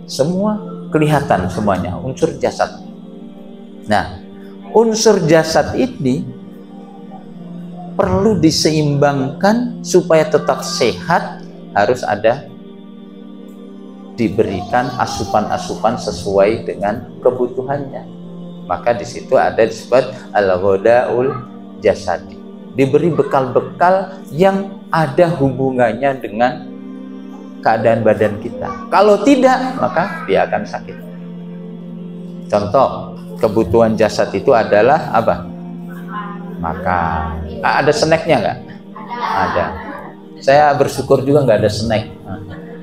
semua kelihatan semuanya, unsur jasad. Nah, unsur jasad ini perlu diseimbangkan supaya tetap sehat, harus ada diberikan asupan-asupan sesuai dengan kebutuhannya. Maka di situ ada disebut al-ghadaul jasadi. Diberi bekal-bekal yang ada hubungannya dengan keadaan badan kita. Kalau tidak, maka dia akan sakit. Contoh, kebutuhan jasad itu adalah apa? Makan. Ada snacknya nggak? Ada. Saya bersyukur juga nggak ada snack.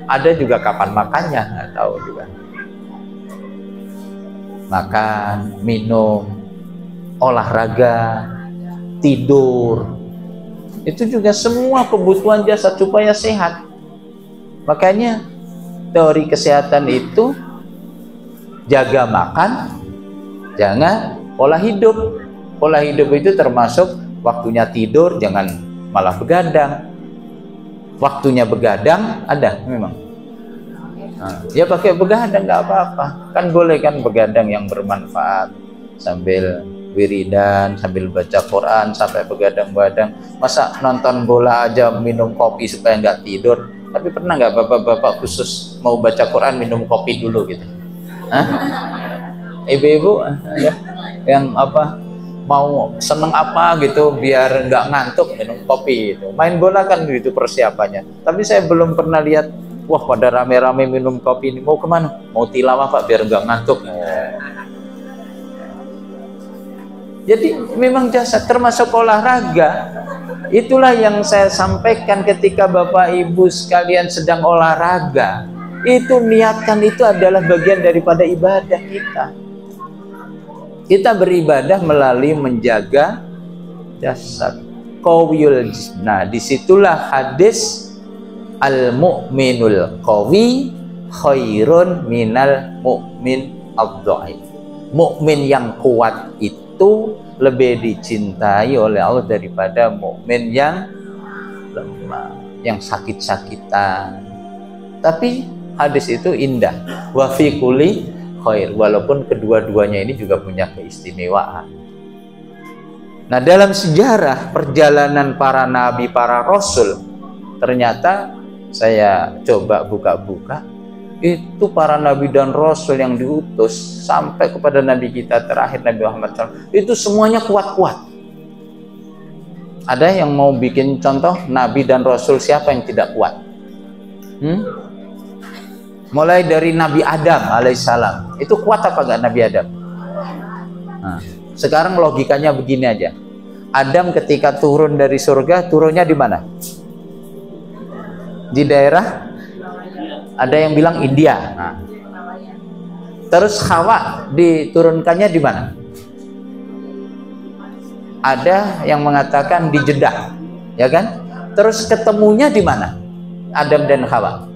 Ada juga kapan makannya, nggak tahu juga. Makan, minum, olahraga, tidur, itu juga semua kebutuhan jasad supaya sehat. Makanya teori kesehatan itu jaga makan, jangan pola hidup. Pola hidup itu termasuk waktunya tidur, jangan malah begadang. Waktunya begadang ada memang. Nah, ya pakai begadang nggak apa-apa, kan boleh kan begadang yang bermanfaat sambil wiridan, sambil baca Quran sampai begadang-begadang. Masa nonton bola aja minum kopi supaya nggak tidur? Tapi pernah nggak bapak-bapak khusus mau baca Quran minum kopi dulu gitu? Hah? Ibu-ibu ya, yang apa mau seneng apa gitu biar nggak ngantuk minum kopi itu. Main bola kan gitu persiapannya. Tapi saya belum pernah lihat, wah pada rame-rame minum kopi ini. Mau kemana? Mau tilawah Pak biar nggak ngantuk. Jadi memang jasad termasuk olahraga. Itulah yang saya sampaikan ketika Bapak Ibu sekalian sedang olahraga. Itu niatkan itu adalah bagian daripada ibadah kita. Kita beribadah melalui menjaga jasad. Qawiyul. Nah, disitulah hadis al-mu'minul qawi khairun minal mu'min ad-dha'if. Mukmin yang kuat itu lebih dicintai oleh Allah daripada mukmin yang lemah, yang sakit-sakitan. Tapi hadis itu indah. Wa fi kulli khair, walaupun kedua-duanya ini juga punya keistimewaan. Nah, dalam sejarah perjalanan para nabi, para rasul, ternyata saya coba buka-buka, itu para nabi dan rasul yang diutus sampai kepada nabi kita terakhir, Nabi Muhammad SAW, itu semuanya kuat-kuat. Ada yang mau bikin contoh nabi dan rasul siapa yang tidak kuat? Mulai dari Nabi Adam alaihissalam, itu kuat apa enggak Nabi Adam? Nah, sekarang logikanya begini aja. Adam ketika turun dari surga, turunnya di mana? Di daerah, ada yang bilang India. Nah, terus Hawa diturunkannya di mana? Ada yang mengatakan di Jeddah, ya kan? Terus ketemunya di mana? Adam dan Hawa?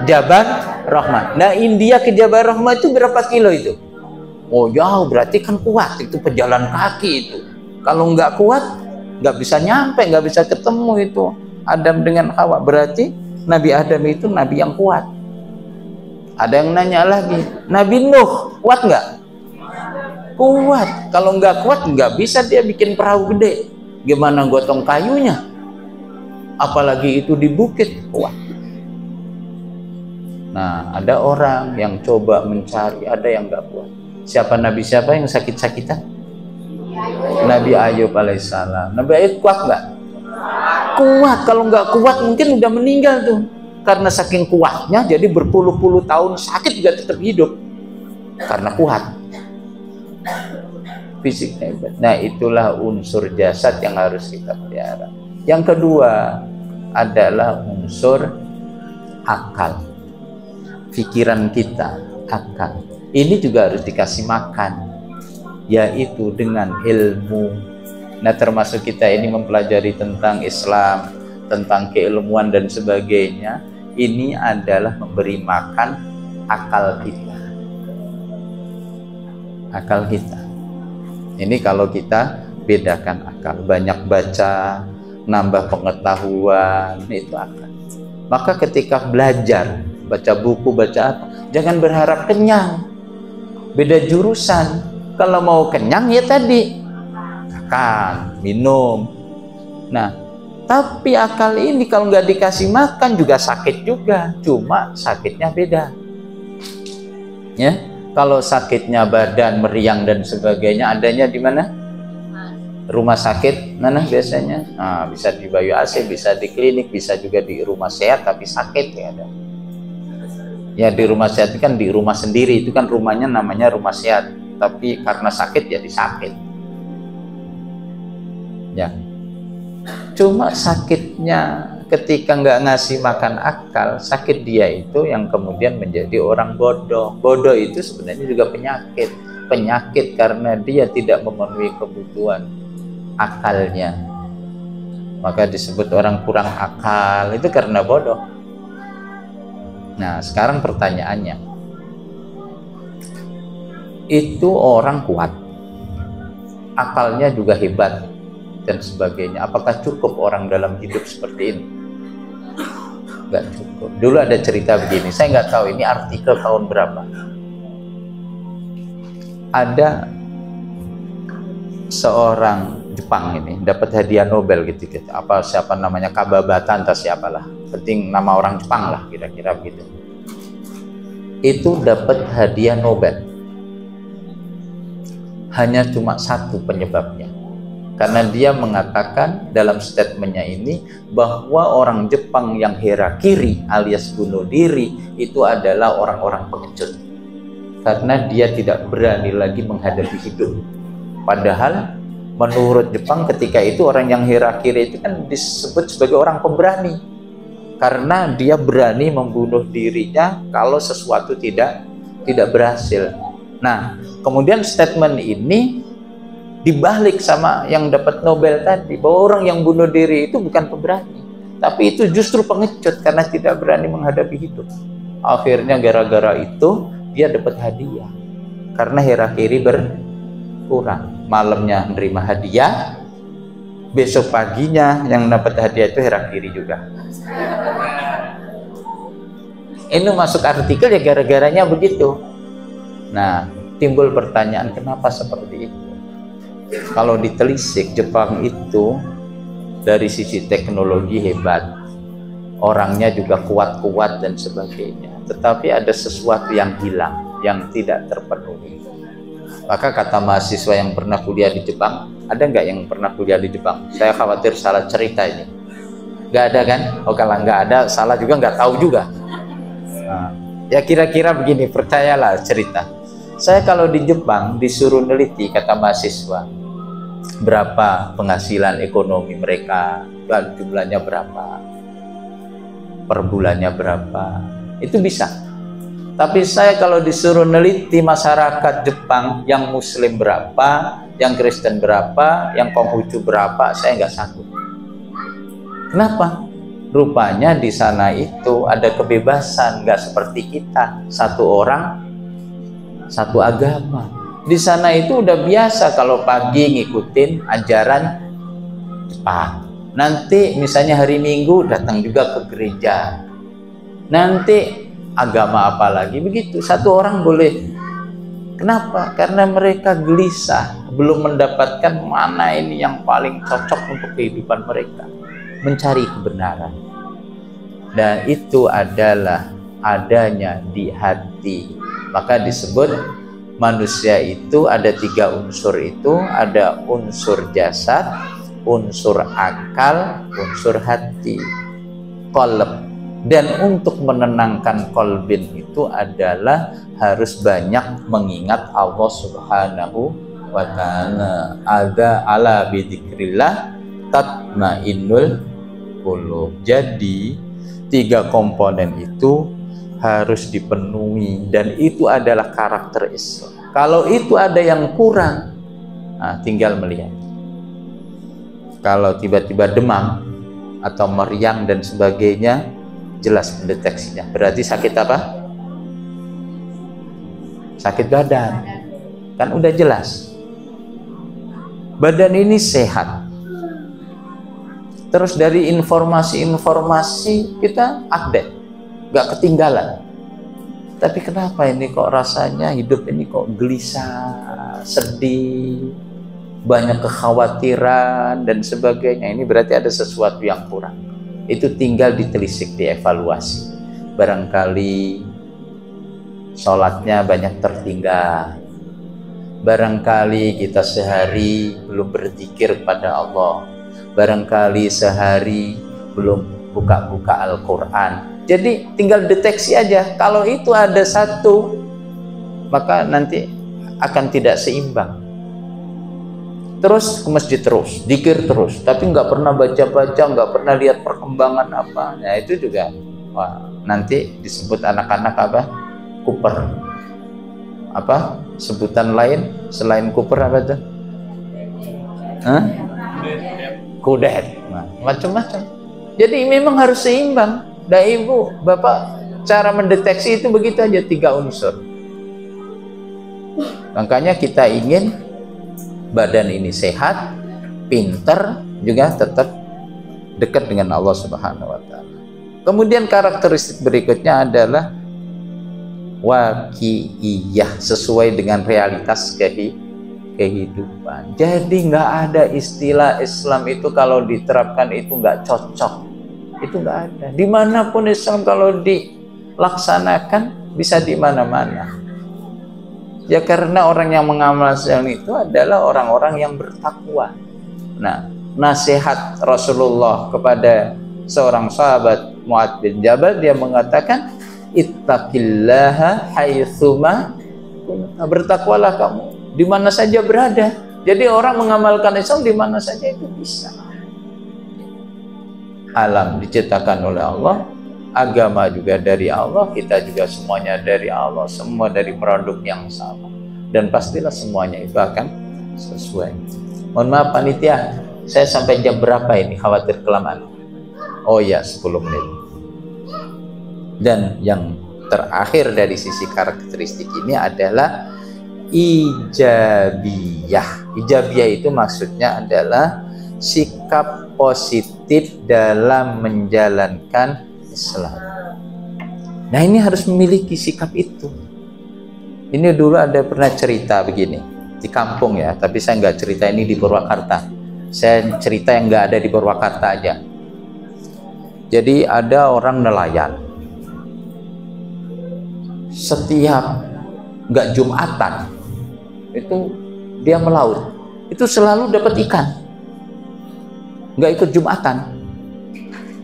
Jabal Rahmah. Nah, India ke Jabal Rahmah itu berapa kilo itu? Oh jauh, berarti kan kuat, itu pejalan kaki itu. Kalau nggak kuat, nggak bisa nyampe, nggak bisa ketemu itu Adam dengan Hawa. Berarti Nabi Adam itu Nabi yang kuat. Ada yang nanya lagi, Nabi Nuh kuat nggak? Kuat. Kalau nggak kuat, nggak bisa dia bikin perahu gede. Gimana gotong kayunya? Apalagi itu di bukit, kuat. Nah, ada orang yang coba mencari, ada yang nggak kuat. Siapa nabi siapa yang sakit-sakitan? Nabi Ayub alaihissalam. Nabi Ayub kuat nggak? Kuat. Kalau nggak kuat mungkin udah meninggal tuh. Karena saking kuatnya, jadi berpuluh-puluh tahun sakit juga tetap hidup. Karena kuat. Fisiknya hebat. Nah, itulah unsur jasad yang harus kita pelihara. Yang kedua adalah unsur akal, pikiran kita, akal. Ini juga harus dikasih makan, yaitu dengan ilmu. Nah, termasuk kita ini mempelajari tentang Islam, tentang keilmuan dan sebagainya. Ini adalah memberi makan akal kita. Akal kita. Ini kalau kita bedakan akal, banyak baca, nambah pengetahuan, itu akal. Maka ketika belajar, baca buku, baca apa, jangan berharap kenyang. Beda jurusan. Kalau mau kenyang ya tadi makan, minum. Nah, tapi akal ini kalau nggak dikasih makan juga sakit juga, cuma sakitnya beda. Ya, kalau sakitnya badan, meriang dan sebagainya, adanya di mana? Rumah sakit mana biasanya? Nah, bisa di Bayu AC, bisa di klinik, bisa juga di rumah sehat tapi sakit ya ada. Ya di rumah sehat kan di rumah sendiri, itu kan rumahnya namanya rumah sehat, tapi karena sakit jadi sakit. Ya. Cuma sakitnya ketika nggak ngasih makan akal, sakit dia itu yang kemudian menjadi orang bodoh. Bodoh itu sebenarnya juga penyakit. Penyakit karena dia tidak memenuhi kebutuhan akalnya. Maka disebut orang kurang akal, itu karena bodoh. Nah, sekarang pertanyaannya, itu orang kuat, akalnya juga hebat dan sebagainya, apakah cukup orang dalam hidup seperti ini? Nggak cukup. Dulu ada cerita begini, saya nggak tahu ini artikel tahun berapa. Ada seorang Jepang ini dapat hadiah Nobel gitu, apa siapa namanya, Kababata entah siapalah, penting nama orang Jepang lah kira-kira begitu. Itu dapat hadiah Nobel, hanya cuma satu penyebabnya, karena dia mengatakan dalam statementnya ini bahwa orang Jepang yang harakiri alias bunuh diri itu adalah orang-orang pengecut, karena dia tidak berani lagi menghadapi hidup. Padahal menurut Jepang ketika itu orang yang harakiri itu kan disebut sebagai orang pemberani, karena dia berani membunuh dirinya kalau sesuatu tidak berhasil. Nah, kemudian statement ini dibalik sama yang dapat Nobel tadi, bahwa orang yang bunuh diri itu bukan pemberani, tapi itu justru pengecut karena tidak berani menghadapi hidup. Akhirnya gara-gara itu dia dapat hadiah, karena harakiri berkurang. Malamnya menerima hadiah, besok paginya yang dapat hadiah itu harakiri juga. Ini masuk artikel ya gara-garanya begitu. Nah, timbul pertanyaan, kenapa seperti itu? Kalau ditelisik, Jepang itu dari sisi teknologi hebat, orangnya juga kuat-kuat dan sebagainya, tetapi ada sesuatu yang hilang, yang tidak terpenuhi. Maka kata mahasiswa yang pernah kuliah di Jepang, ada nggak yang pernah kuliah di Jepang? Saya khawatir salah cerita ini. Nggak ada kan? Oh, kalau nggak ada, salah juga, nggak tahu juga. Nah, ya kira-kira begini, percayalah cerita. Saya kalau di Jepang disuruh neliti, kata mahasiswa, berapa penghasilan ekonomi mereka, jumlahnya berapa, per bulannya berapa, itu bisa. Tapi saya kalau disuruh neliti masyarakat Jepang, yang Muslim berapa, yang Kristen berapa, yang Konghucu berapa, saya nggak sanggup. Kenapa? Rupanya di sana itu ada kebebasan, nggak seperti kita, satu orang, satu agama. Di sana itu udah biasa kalau pagi ngikutin ajaran Jepang. Nanti misalnya hari Minggu datang juga ke gereja. Nanti agama apa lagi begitu, satu orang boleh. Kenapa? Karena mereka gelisah, belum mendapatkan mana ini yang paling cocok untuk kehidupan mereka, mencari kebenaran. Dan itu adalah adanya di hati. Maka disebut manusia itu ada tiga unsur itu, ada unsur jasad, unsur akal, unsur hati, qalb. Dan untuk menenangkan kolbin itu adalah harus banyak mengingat Allah Subhanahu wa ta'ala. Ada ala bidzikrillah tatmainnul qulub. Jadi 3 komponen itu harus dipenuhi dan itu adalah karakter Islam. Kalau itu ada yang kurang, tinggal melihat. Kalau tiba-tiba demam atau meriang dan sebagainya, jelas pendeteksinya. Berarti sakit apa? Sakit badan. Kan udah jelas. Badan ini sehat. Terus dari informasi-informasi kita update, gak ketinggalan. Tapi kenapa ini kok rasanya hidup ini kok gelisah, sedih, banyak kekhawatiran dan sebagainya. Ini berarti ada sesuatu yang kurang. Itu tinggal ditelisik, dievaluasi. Barangkali sholatnya banyak tertinggal. Barangkali kita sehari belum berzikir kepada Allah. Barangkali sehari belum buka-buka Al-Quran. Jadi tinggal deteksi aja. Kalau itu ada satu, maka nanti akan tidak seimbang. Terus ke masjid terus, zikir terus, tapi nggak pernah baca-baca, nggak pernah lihat perkembangan apa. Nah itu juga, nanti disebut anak-anak apa? Kuper. Apa? Sebutan lain selain kuper apa tuh? Kudet. Nah, macam-macam. Jadi memang harus seimbang. Dan ibu, bapak, cara mendeteksi itu begitu aja, 3 unsur. Makanya kita ingin badan ini sehat, pinter, juga tetap dekat dengan Allah Subhanahu wa Ta'ala. Kemudian karakteristik berikutnya adalah waqi'iyah, sesuai dengan realitas kehidupan. Jadi nggak ada istilah Islam itu kalau diterapkan itu nggak cocok. Itu nggak ada. Dimanapun Islam kalau dilaksanakan bisa di mana-mana. Ya karena orang yang mengamalkan itu adalah orang-orang yang bertakwa. Nah, nasihat Rasulullah kepada seorang sahabat Mu'adz bin Jabal, dia mengatakan, ittaqillaha haitsuma kunta, bertakwalah kamu di mana saja berada. Jadi orang mengamalkan Islam di mana saja itu bisa. Alam diciptakan oleh Allah, agama juga dari Allah, kita juga semuanya dari Allah, semua dari produk yang sama, dan pastilah semuanya itu akan sesuai. Mohon maaf panitia, saya sampai jam berapa ini, khawatir kelamaan. Oh ya, 10 menit. Dan yang terakhir dari sisi karakteristik ini adalah ijabiyah. Ijabiyah itu maksudnya adalah sikap positif dalam menjalankan Islam. Nah ini harus memiliki sikap itu. Ini dulu ada pernah cerita begini di kampung ya, tapi saya nggak cerita ini di Purwakarta. Saya cerita yang nggak ada di Purwakarta aja. Jadi ada orang nelayan. Setiap nggak Jumatan itu dia melaut. Itu selalu dapat ikan. Nggak ikut Jumatan.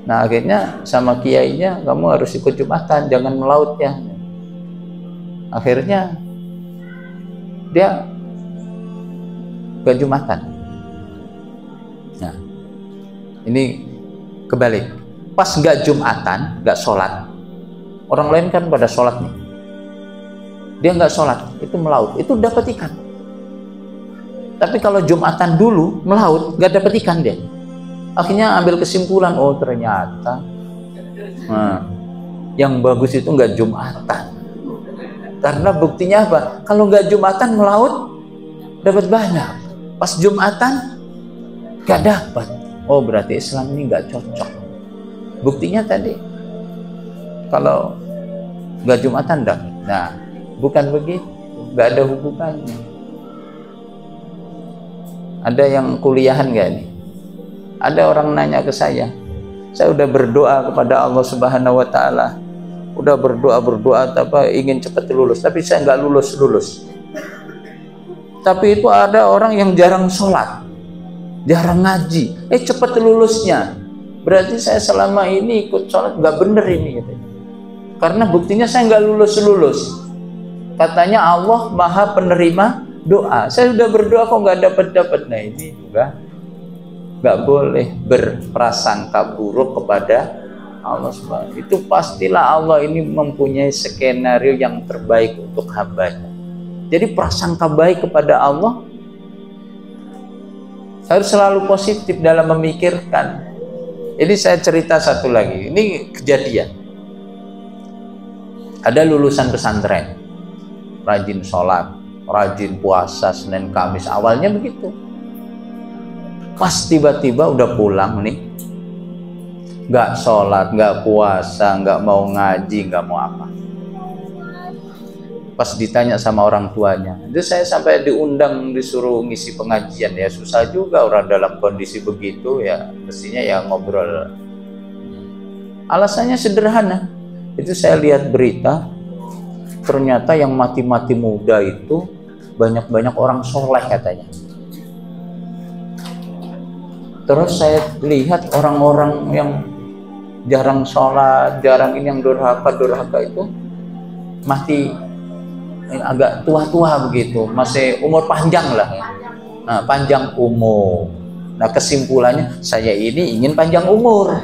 Nah akhirnya sama kiainya, kamu harus ikut Jumatan, jangan melaut ya. Akhirnya dia ke Jumatan. Nah ini kebalik. Pas nggak Jumatan, nggak sholat, orang lain kan pada sholat nih, dia nggak sholat, itu melaut, itu dapat ikan. Tapi kalau Jumatan dulu melaut, nggak dapat ikan dia. Akhirnya ambil kesimpulan, oh ternyata yang bagus itu nggak Jumatan. Karena buktinya apa? Kalau nggak Jumatan melaut dapat banyak, pas Jumatan nggak dapat. Oh berarti Islam ini nggak cocok. Buktinya tadi kalau nggak Jumatan dapat. Nah bukan begitu, nggak ada hubungannya. Ada yang kuliahan nggak nih? Ada orang nanya ke saya udah berdoa kepada Allah Subhanahu wa Ta'ala, udah berdoa apa ingin cepat lulus, tapi saya nggak lulus. Tapi itu ada orang yang jarang sholat, jarang ngaji, cepat lulusnya. Berarti saya selama ini ikut sholat nggak bener ini gitu. Karena buktinya saya nggak lulus. Katanya Allah Maha Penerima doa. Saya sudah berdoa kok nggak dapat. Nah ini juga nggak boleh berprasangka buruk kepada Allah Subhanahu. Itu pastilah Allah ini mempunyai skenario yang terbaik untuk hambanya. Jadi prasangka baik kepada Allah harus selalu positif dalam memikirkan. Ini saya cerita satu lagi, ini kejadian. Ada lulusan pesantren, rajin sholat, rajin puasa Senin Kamis, awalnya begitu. Pas tiba-tiba udah pulang nih, nggak sholat, nggak puasa, nggak mau ngaji, nggak mau apa. Pas ditanya sama orang tuanya, itu saya sampai diundang, disuruh ngisi pengajian. Ya susah juga orang dalam kondisi begitu, ya mestinya ya ngobrol. Alasannya sederhana, itu saya lihat berita, ternyata yang mati-mati muda itu banyak-banyak orang soleh katanya. Terus saya lihat orang-orang yang jarang sholat, jarang ini, yang durhaka itu mati agak tua-tua begitu, masih umur panjang lah. Nah, panjang umur. Nah, kesimpulannya saya ini ingin panjang umur,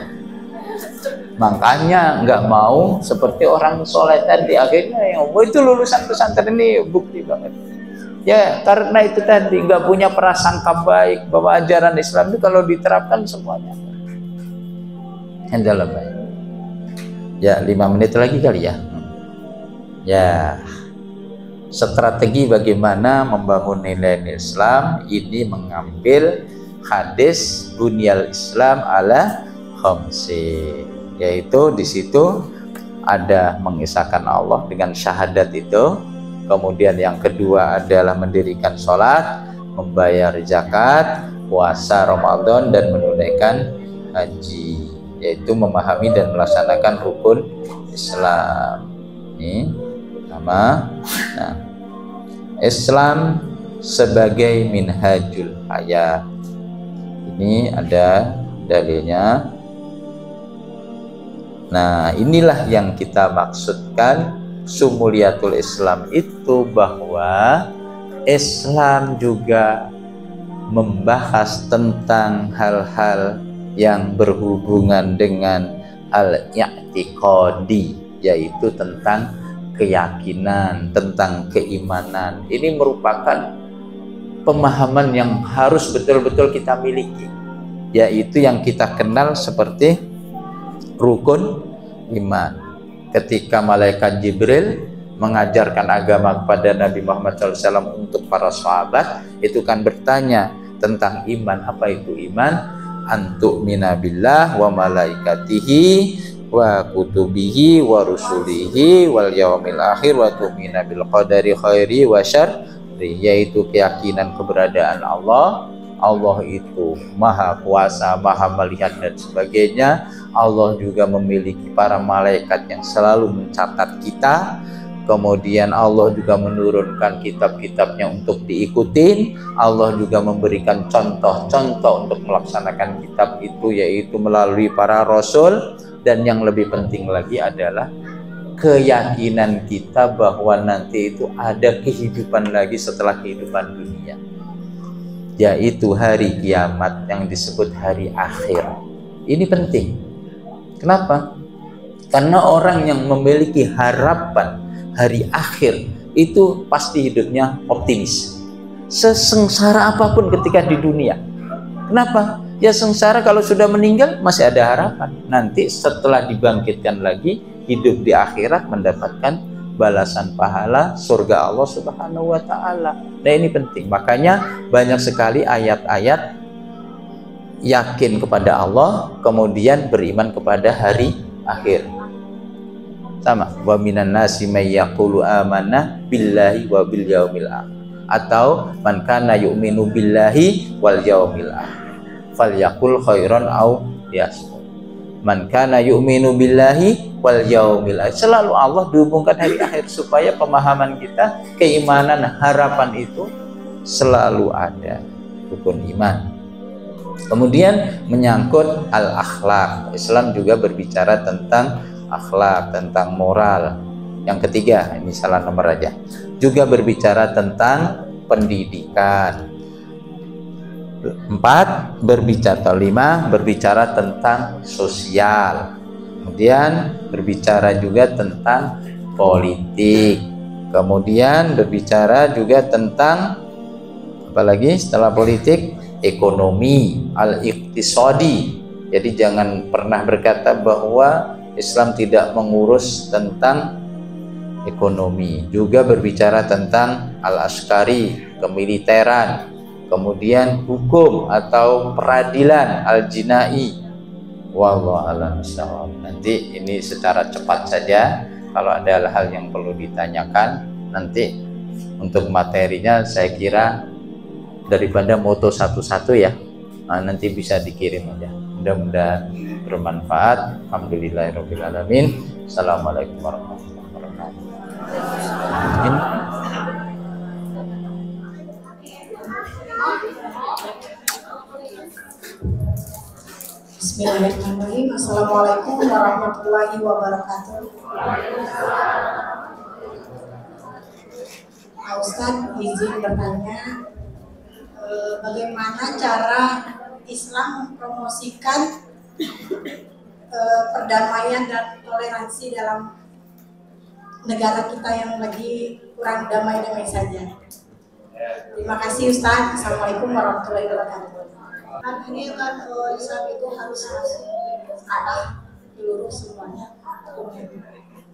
makanya nggak mau seperti orang soleh tadi. Akhirnya yang itu lulusan pesantren ini bukti banget. Ya karena itu tadi nggak punya prasangka baik bahwa ajaran Islam itu kalau diterapkan semuanya adalah baik. Ya 5 menit lagi kali ya. Ya, strategi bagaimana membangun nilai Islam ini mengambil hadis bunyal Islam ala khamsi, yaitu di situ ada mengisahkan Allah dengan syahadat itu. Kemudian yang kedua adalah mendirikan sholat, membayar zakat, puasa Ramadan, dan menunaikan haji, yaitu memahami dan melaksanakan rukun Islam. Ini nama. Nah, Islam sebagai minhajul hayat. Ini ada dalilnya. Nah, inilah yang kita maksudkan sumuliyatul Islam itu, bahwa Islam juga membahas tentang hal-hal yang berhubungan dengan al-i'tiqadi, yaitu tentang keyakinan, tentang keimanan. Ini merupakan pemahaman yang harus betul-betul kita miliki, yaitu yang kita kenal seperti rukun iman. Ketika malaikat Jibril mengajarkan agama kepada Nabi Muhammad SAW untuk para sahabat, itu kan bertanya tentang iman. Apa itu iman? Antu'mina billah wa malaikatihi wa kutubihi wa rusulihi wal yaumil akhir wa tu'mina bil qadari khairi wa syarri, yaitu keyakinan keberadaan Allah. Allah itu maha kuasa, maha melihat dan sebagainya. Allah juga memiliki para malaikat yang selalu mencatat kita. Kemudian Allah juga menurunkan kitab-kitabnya untuk diikutin. Allah juga memberikan contoh-contoh untuk melaksanakan kitab itu, yaitu melalui para rasul. Dan yang lebih penting lagi adalah keyakinan kita bahwa nanti itu ada kehidupan lagi setelah kehidupan dunia, yaitu hari kiamat yang disebut hari akhir. Ini penting. Kenapa? Karena orang yang memiliki harapan hari akhir itu pasti hidupnya optimis, sesengsara apapun ketika di dunia. Kenapa? Ya sengsara kalau sudah meninggal masih ada harapan. Nanti setelah dibangkitkan lagi, hidup di akhirat mendapatkan balasan pahala surga Allah Subhanahu wa Ta'ala. Nah, ini penting. Makanya banyak sekali ayat-ayat yakin kepada Allah, kemudian beriman kepada hari akhir. Sama, wa minan nasi may yaqulu amanna billahi wa bil yaumil akhir, atau man kana yu'minu billahi wal yaumil akhir falyaqul khairan aw liyasmut. Man kana yu'minu billahi wal yaumil akhir, selalu Allah dihubungkan hari akhir supaya pemahaman kita, keimanan, harapan itu selalu ada, rukun iman. Kemudian menyangkut al-akhlak, Islam juga berbicara tentang akhlak, tentang moral. Yang ketiga, ini salah nomor aja, juga berbicara tentang pendidikan. 4 berbicara, atau 5 berbicara tentang sosial, kemudian berbicara juga tentang politik, kemudian berbicara juga tentang apalagi setelah politik, ekonomi, al-iqtisadi. Jadi jangan pernah berkata bahwa Islam tidak mengurus tentang ekonomi. Juga berbicara tentang al-askari, kemiliteran, kemudian hukum atau peradilan, al-jinai. Wallahu a'lam bishawab. Nanti ini secara cepat saja, kalau ada hal yang perlu ditanyakan nanti untuk materinya saya kira daripada moto satu-satu ya, nanti bisa dikirim aja. Mudah-mudahan bermanfaat. Alhamdulillahirabbil alamin. Assalamualaikum warahmatullahi wabarakatuh. Bismillahirrahmanirrahim. Assalamualaikum warahmatullahi wabarakatuh. Pak Ustadz izin bertanya, bagaimana cara Islam mempromosikan perdamaian dan toleransi dalam negara kita yang lagi kurang damai-damai saja. Terima kasih Ustadz. Assalamualaikum warahmatullahi wabarakatuh. Kan ini kan Islam itu harus ada seluruh semuanya,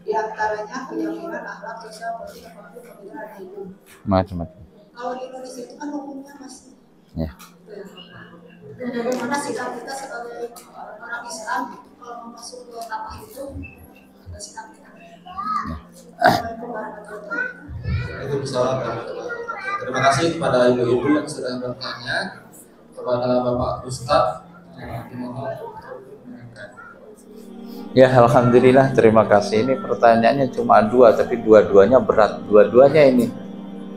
di antaranya keyakinan, akhlak, sosial, politik, ekonomi, kebijakan, hidup. Macam-macam. Kalau di Indonesia itu kan hukumnya masih. Ya. Bagaimana sikap kita sebagai orang Islam kalau mau masuk ke tanah itu, ada sikap kita. Assalamualaikum warahmatullahi wabarakatuh. Waalaikumsalam warahmatullahi wabarakatuh. Terima kasih kepada ibu-ibu yang sudah bertanya, kepada Bapak Ustadz. Ya, alhamdulillah, terima kasih. Ini pertanyaannya cuma 2, tapi dua-duanya berat, dua-duanya ini.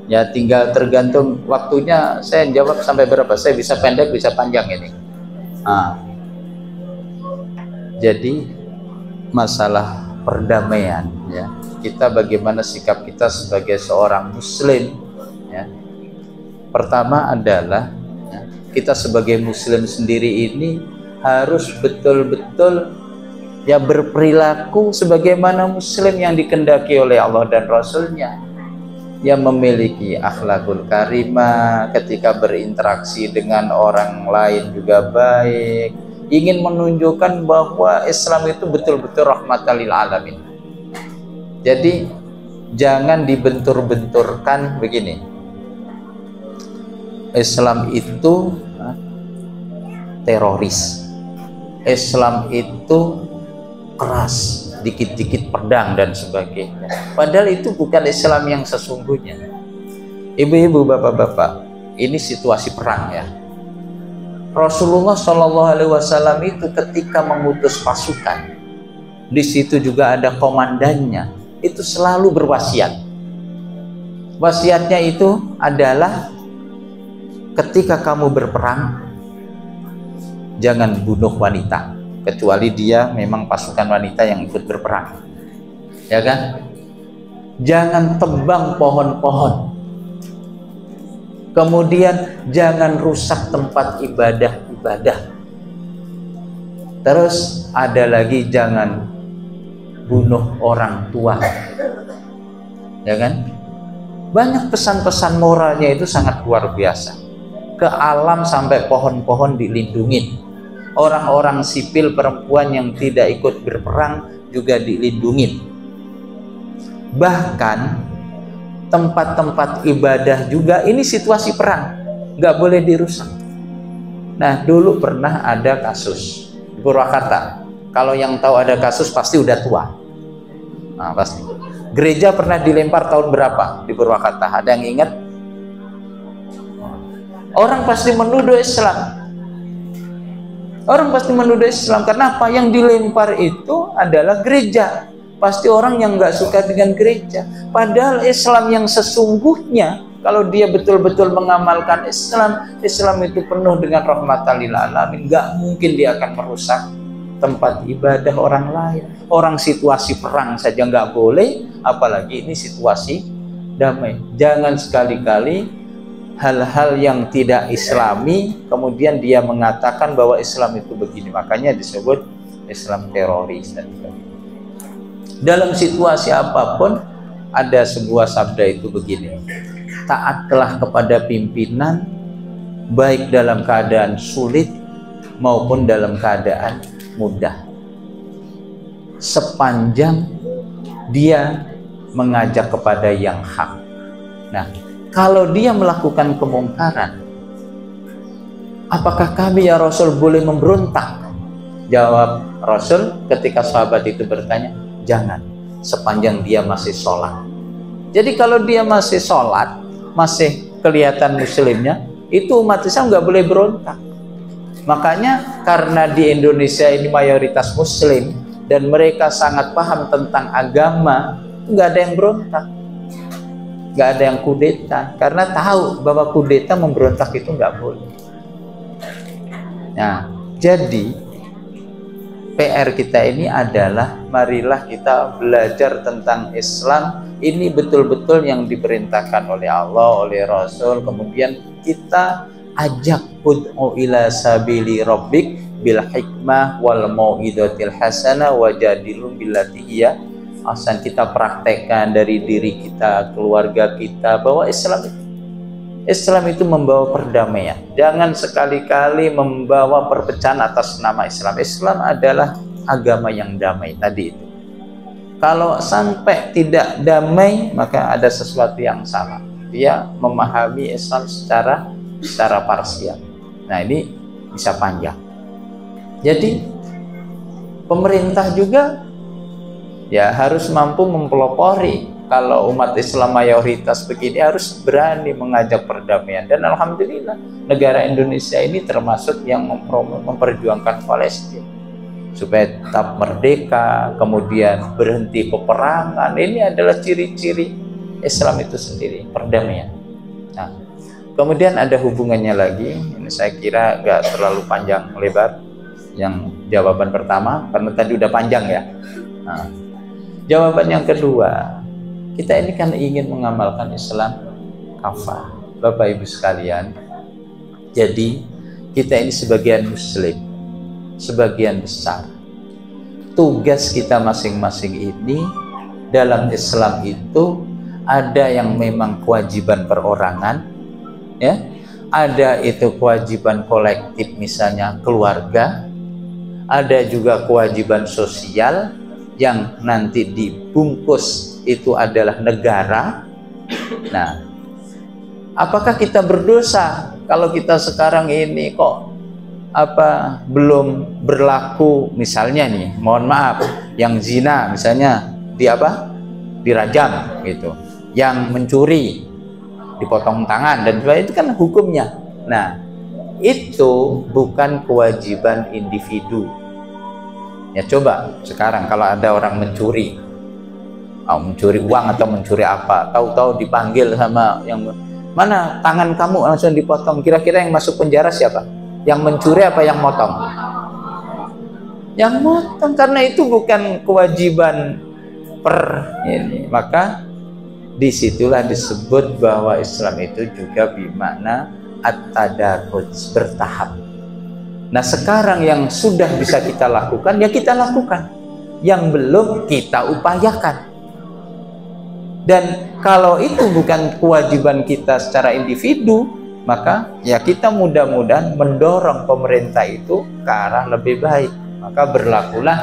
Ya tinggal tergantung waktunya. Saya jawab sampai berapa? Saya bisa pendek, bisa panjang ini. Jadi masalah perdamaian, ya, kita bagaimana sikap kita sebagai seorang Muslim, ya. Pertama adalah ya, kita sebagai Muslim sendiri ini harus betul-betul ya berperilaku sebagaimana Muslim yang dikehendaki oleh Allah dan Rasulnya, yang memiliki akhlakul karimah, ketika berinteraksi dengan orang lain juga baik, ingin menunjukkan bahwa Islam itu betul-betul rahmatan lil alamin. Jadi jangan dibentur-benturkan begini, Islam itu teroris, Islam itu keras, dikit-dikit pedang dan sebagainya. Padahal itu bukan Islam yang sesungguhnya. Ibu-ibu, bapak-bapak, ini situasi perang ya. Rasulullah SAW itu ketika mengutus pasukan, di situ juga ada komandannya, itu selalu berwasiat. Wasiatnya itu adalah ketika kamu berperang, jangan bunuh wanita, kecuali dia memang pasukan wanita yang ikut berperang, ya kan? Jangan tebang pohon-pohon, kemudian jangan rusak tempat ibadah-ibadah. Terus ada lagi, jangan bunuh orang tua, ya kan? Banyak pesan-pesan moralnya itu sangat luar biasa. Ke alam sampai pohon-pohon dilindungi. Orang-orang sipil perempuan yang tidak ikut berperang juga dilindungi. Bahkan tempat-tempat ibadah juga ini situasi perang, nggak boleh dirusak. Nah, dulu pernah ada kasus di Purwakarta. Kalau yang tahu ada kasus pasti udah tua. Nah, pasti. Gereja pernah dilempar tahun berapa di Purwakarta? Ada yang ingat? Orang pasti menuduh Islam. Orang pasti menuduh Islam. Kenapa? Yang dilempar itu adalah gereja. Pasti orang yang nggak suka dengan gereja. Padahal Islam yang sesungguhnya, kalau dia betul-betul mengamalkan Islam, Islam itu penuh dengan rahmatan lil alamin. Nggak mungkin dia akan merusak tempat ibadah orang lain. Orang situasi perang saja nggak boleh, apalagi ini situasi damai. Jangan sekali-kali hal-hal yang tidak islami, kemudian dia mengatakan bahwa Islam itu begini, makanya disebut Islam teroris. Dalam situasi apapun ada sebuah sabda itu begini, taatlah kepada pimpinan baik dalam keadaan sulit maupun dalam keadaan mudah, sepanjang dia mengajak kepada yang hak. Nah, kalau dia melakukan kemungkaran, apakah kami ya Rasul boleh memberontak? Jawab Rasul ketika sahabat itu bertanya, jangan, sepanjang dia masih sholat. Jadi kalau dia masih sholat, masih kelihatan muslimnya, itu umat Islam nggak boleh berontak. Makanya karena di Indonesia ini mayoritas muslim dan mereka sangat paham tentang agama, nggak ada yang berontak, nggak ada yang kudeta, karena tahu bahwa kudeta memberontak itu nggak boleh. Nah, jadi PR kita ini adalah marilah kita belajar tentang Islam ini betul-betul yang diperintahkan oleh Allah, oleh Rasul, kemudian kita ajak ud'u ila sabili rabbik bil hikmah wal mau'izatil hasanah wajadilhum billati hiya ahsan. Kita praktekkan dari diri kita, keluarga kita, bahwa Islam itu membawa perdamaian. Jangan sekali-kali membawa perpecahan atas nama Islam. Islam adalah agama yang damai tadi itu. Kalau sampai tidak damai, maka ada sesuatu yang salah. Dia memahami Islam secara parsial. Nah, ini bisa panjang. Jadi pemerintah juga ya harus mampu mempelopori. Kalau umat Islam mayoritas begini harus berani mengajak perdamaian. Dan alhamdulillah negara Indonesia ini termasuk yang memperjuangkan Palestina supaya tetap merdeka, kemudian berhenti peperangan. Ini adalah ciri-ciri Islam itu sendiri, perdamaian. Nah, kemudian ada hubungannya lagi, ini saya kira nggak terlalu panjang lebar, yang jawaban pertama karena tadi udah panjang ya. Nah, jawaban yang kedua, kita ini kan ingin mengamalkan Islam kafah, Bapak Ibu sekalian. Jadi kita ini sebagian muslim, sebagian besar. Tugas kita masing-masing ini dalam Islam itu ada yang memang kewajiban perorangan, ya, ada itu kewajiban kolektif, misalnya keluarga, ada juga kewajiban sosial yang nanti dibungkus itu adalah negara. Nah, apakah kita berdosa kalau kita sekarang ini kok belum berlaku, misalnya nih, mohon maaf, yang zina misalnya dirajam gitu, yang mencuri dipotong tangan dan sebagainya, itu kan hukumnya. Nah, itu bukan kewajiban individu. Ya coba sekarang kalau ada orang mencuri uang atau mencuri apa, tahu-tahu dipanggil sama yang mana, tangan kamu langsung dipotong, kira-kira yang masuk penjara siapa? Yang mencuri apa yang motong? Yang motong, karena itu bukan kewajiban ini. Maka disitulah disebut bahwa Islam itu juga bermakna at-tadarruj, bertahap. Nah, sekarang yang sudah bisa kita lakukan, ya kita lakukan. Yang belum, kita upayakan. Dan kalau itu bukan kewajiban kita secara individu, maka ya kita mudah-mudahan mendorong pemerintah itu ke arah lebih baik. Maka berlakulah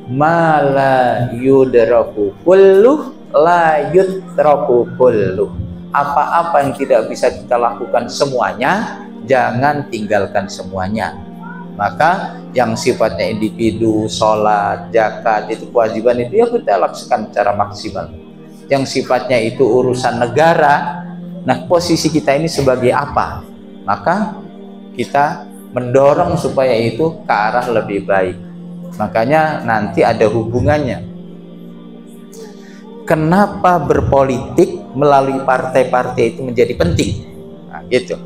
ma la yudraku kulluh la yutraku kulluh. Apa-apa yang tidak bisa kita lakukan semuanya, jangan tinggalkan semuanya. Maka yang sifatnya individu, sholat, zakat, itu kewajiban itu ya kita lakukan secara maksimal. Yang sifatnya itu urusan negara, nah posisi kita ini sebagai apa? Maka kita mendorong supaya itu ke arah lebih baik. Makanya nanti ada hubungannya. Kenapa berpolitik melalui partai-partai itu menjadi penting? Nah, gitu.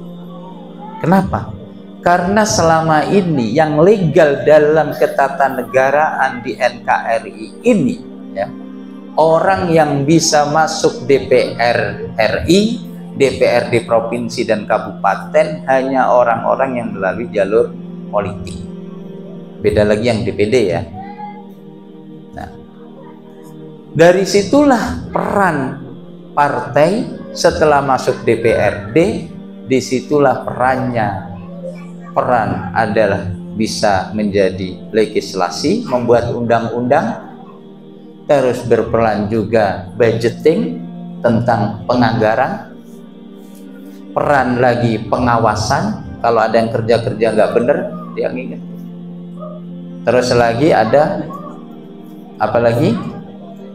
Kenapa? Karena selama ini yang legal dalam ketatanegaraan di NKRI ini, ya, orang yang bisa masuk DPR RI DPRD provinsi dan kabupaten hanya orang-orang yang melalui jalur politik. Beda lagi yang DPD ya. Nah, dari situlah peran partai setelah masuk DPRD, disitulah peran adalah bisa menjadi legislasi, membuat undang-undang, terus berperan juga budgeting tentang penganggaran, peran lagi pengawasan, kalau ada yang kerja-kerja nggak bener dia nginget. Terus lagi ada apa lagi?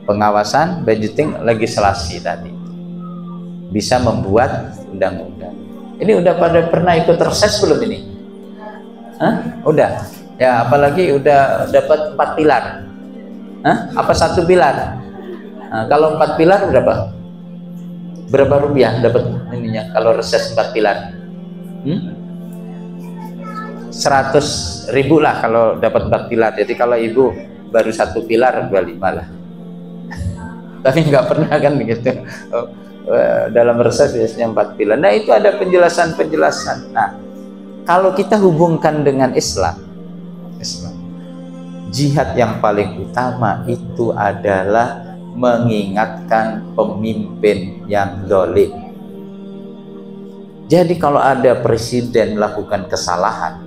Pengawasan, budgeting, legislasi tadi. Bisa membuat undang-undang. Ini udah pada pernah ikut reses belum ini? Hah? Udah. Ya, apalagi udah dapat 4 pilar. Hah? Apa 1 pilar? Nah, kalau 4 pilar berapa? Berapa rupiah dapat ininya kalau reses 4 pilar? 100.000 lah kalau dapat 4 pilar. Jadi kalau ibu baru 1 pilar 25 lah. Tapi nggak pernah kan begitu. Dalam reses biasanya 4 pilar. Nah, itu ada penjelasan-penjelasan. Nah, kalau kita hubungkan dengan Islam, jihad yang paling utama itu adalah mengingatkan pemimpin yang zalim. Jadi kalau ada presiden melakukan kesalahan,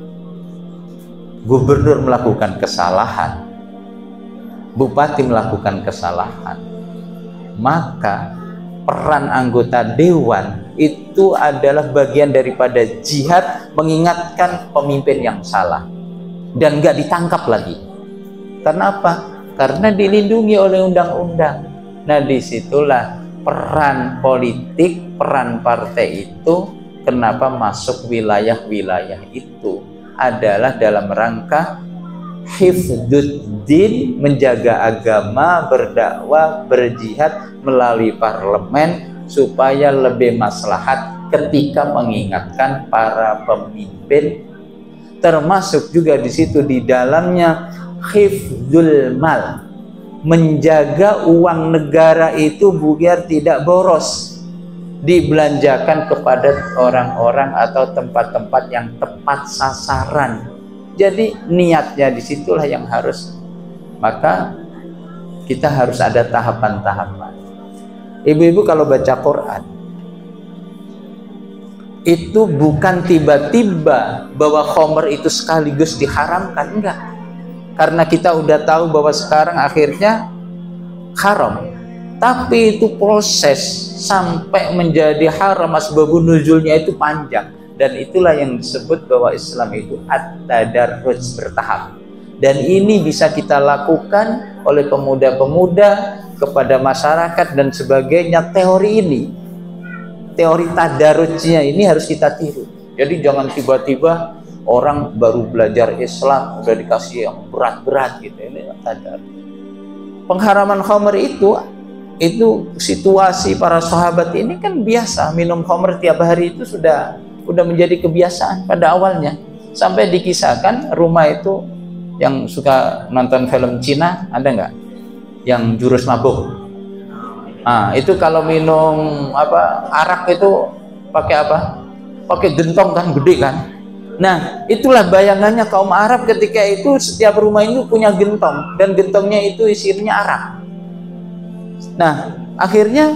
gubernur melakukan kesalahan, bupati melakukan kesalahan, maka peran anggota dewan itu adalah bagian daripada jihad mengingatkan pemimpin yang salah dan nggak ditangkap lagi. Karena apa? Karena dilindungi oleh undang-undang. Nah, disitulah peran politik, peran partai itu kenapa masuk wilayah-wilayah itu adalah dalam rangka hifdzuddin, menjaga agama, berdakwah, berjihad melalui parlemen supaya lebih maslahat ketika mengingatkan para pemimpin, termasuk juga di situ di dalamnya hifdzul mal, menjaga uang negara itu biar tidak boros, dibelanjakan kepada orang-orang atau tempat-tempat yang tepat sasaran. Jadi niatnya disitulah yang harus, maka kita harus ada tahapan-tahapan. Ibu-ibu kalau baca Quran itu bukan tiba-tiba bahwa khamr itu sekaligus diharamkan, enggak. Karena kita udah tahu bahwa sekarang akhirnya haram, tapi itu proses sampai menjadi haram, asbabun nuzulnya itu panjang. Dan itulah yang disebut bahwa Islam itu at-tadarruj, bertahap. Dan ini bisa kita lakukan oleh pemuda-pemuda kepada masyarakat dan sebagainya. Teori ini, teori tadarrujnya ini harus kita tiru. Jadi jangan tiba-tiba orang baru belajar Islam udah dikasih yang berat-berat gitu. Ini tadarruj. Pengharaman khamr itu situasi para sahabat ini kan biasa minum khamr tiap hari, itu sudah menjadi kebiasaan pada awalnya. Sampai dikisahkan rumah itu yang suka nonton film Cina, ada nggak yang jurus mabuk? Nah, itu kalau minum arak itu pakai apa? Pakai gentong kan, gede kan? Nah, itulah bayangannya kaum Arab ketika itu, setiap rumah itu punya gentong dan gentongnya itu isinya arak. Nah, akhirnya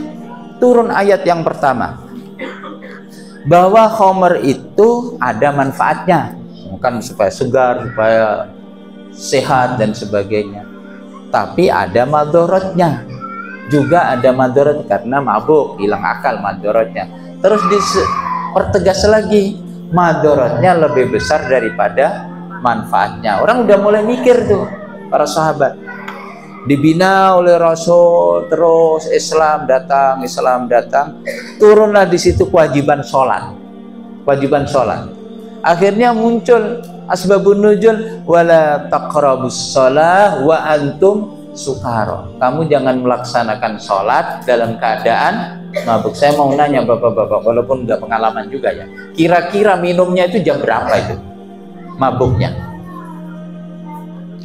turun ayat yang pertama bahwa khamr itu ada manfaatnya, bukan supaya segar, supaya sehat dan sebagainya, tapi ada madorotnya juga, ada madorot karena mabuk, hilang akal, madorotnya. Terus dipertegas lagi, madorotnya lebih besar daripada manfaatnya. Orang udah mulai mikir tuh, para sahabat. Dibina oleh Rasul, terus Islam datang, turunlah di situ kewajiban sholat. Akhirnya muncul asbabun nuzul, wala taqrabus shalah wa antum sukara. Kamu jangan melaksanakan sholat dalam keadaan mabuk. Saya mau nanya bapak-bapak, walaupun nggak pengalaman juga ya, kira-kira minumnya itu jam berapa itu mabuknya?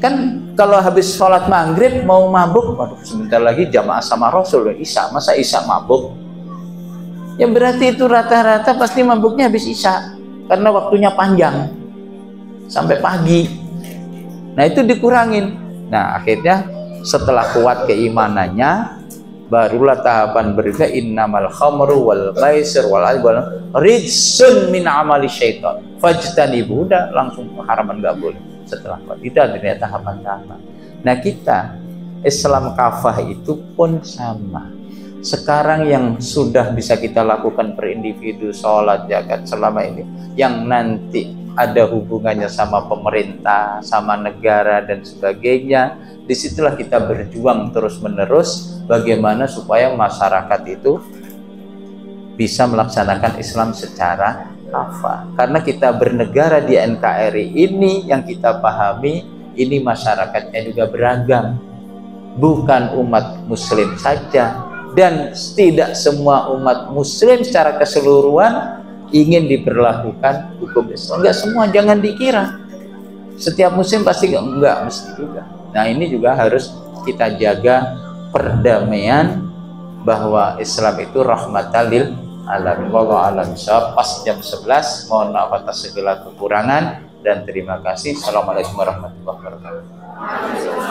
Kan kalau habis sholat maghrib mau mabuk, waduh sebentar lagi jamaah sama Rasul Isya, masa Isya mabuk? Ya berarti itu rata-rata pasti mabuknya habis isya, karena waktunya panjang sampai pagi. Nah itu dikurangin. Nah akhirnya setelah kuat keimanannya, barulah tahapan berikutnya innamal khamru wal maisir wal azlam rijsun min amali syaitan fajtanibu. Udah langsung haraman nggak boleh setelah kuat. Itu artinya tahapan-tahapan. Nah kita Islam kafah itu pun sama. Sekarang yang sudah bisa kita lakukan per individu, sholat, zakat selama ini, yang nanti ada hubungannya sama pemerintah, sama negara dan sebagainya, disitulah kita berjuang terus-menerus bagaimana supaya masyarakat itu bisa melaksanakan Islam secara kafah. Karena kita bernegara di NKRI ini, yang kita pahami ini masyarakatnya juga beragam, bukan umat muslim saja. Dan tidak semua umat muslim secara keseluruhan ingin diberlakukan hukum Islam. Enggak semua, jangan dikira setiap muslim pasti enggak, mesti juga. Nah ini juga harus kita jaga perdamaian, bahwa Islam itu rahmatan lil alamin. Wallahu a'lam bishawab. Pas jam 11, mohon maaf atas segala kekurangan dan terima kasih. Assalamualaikum warahmatullahi wabarakatuh.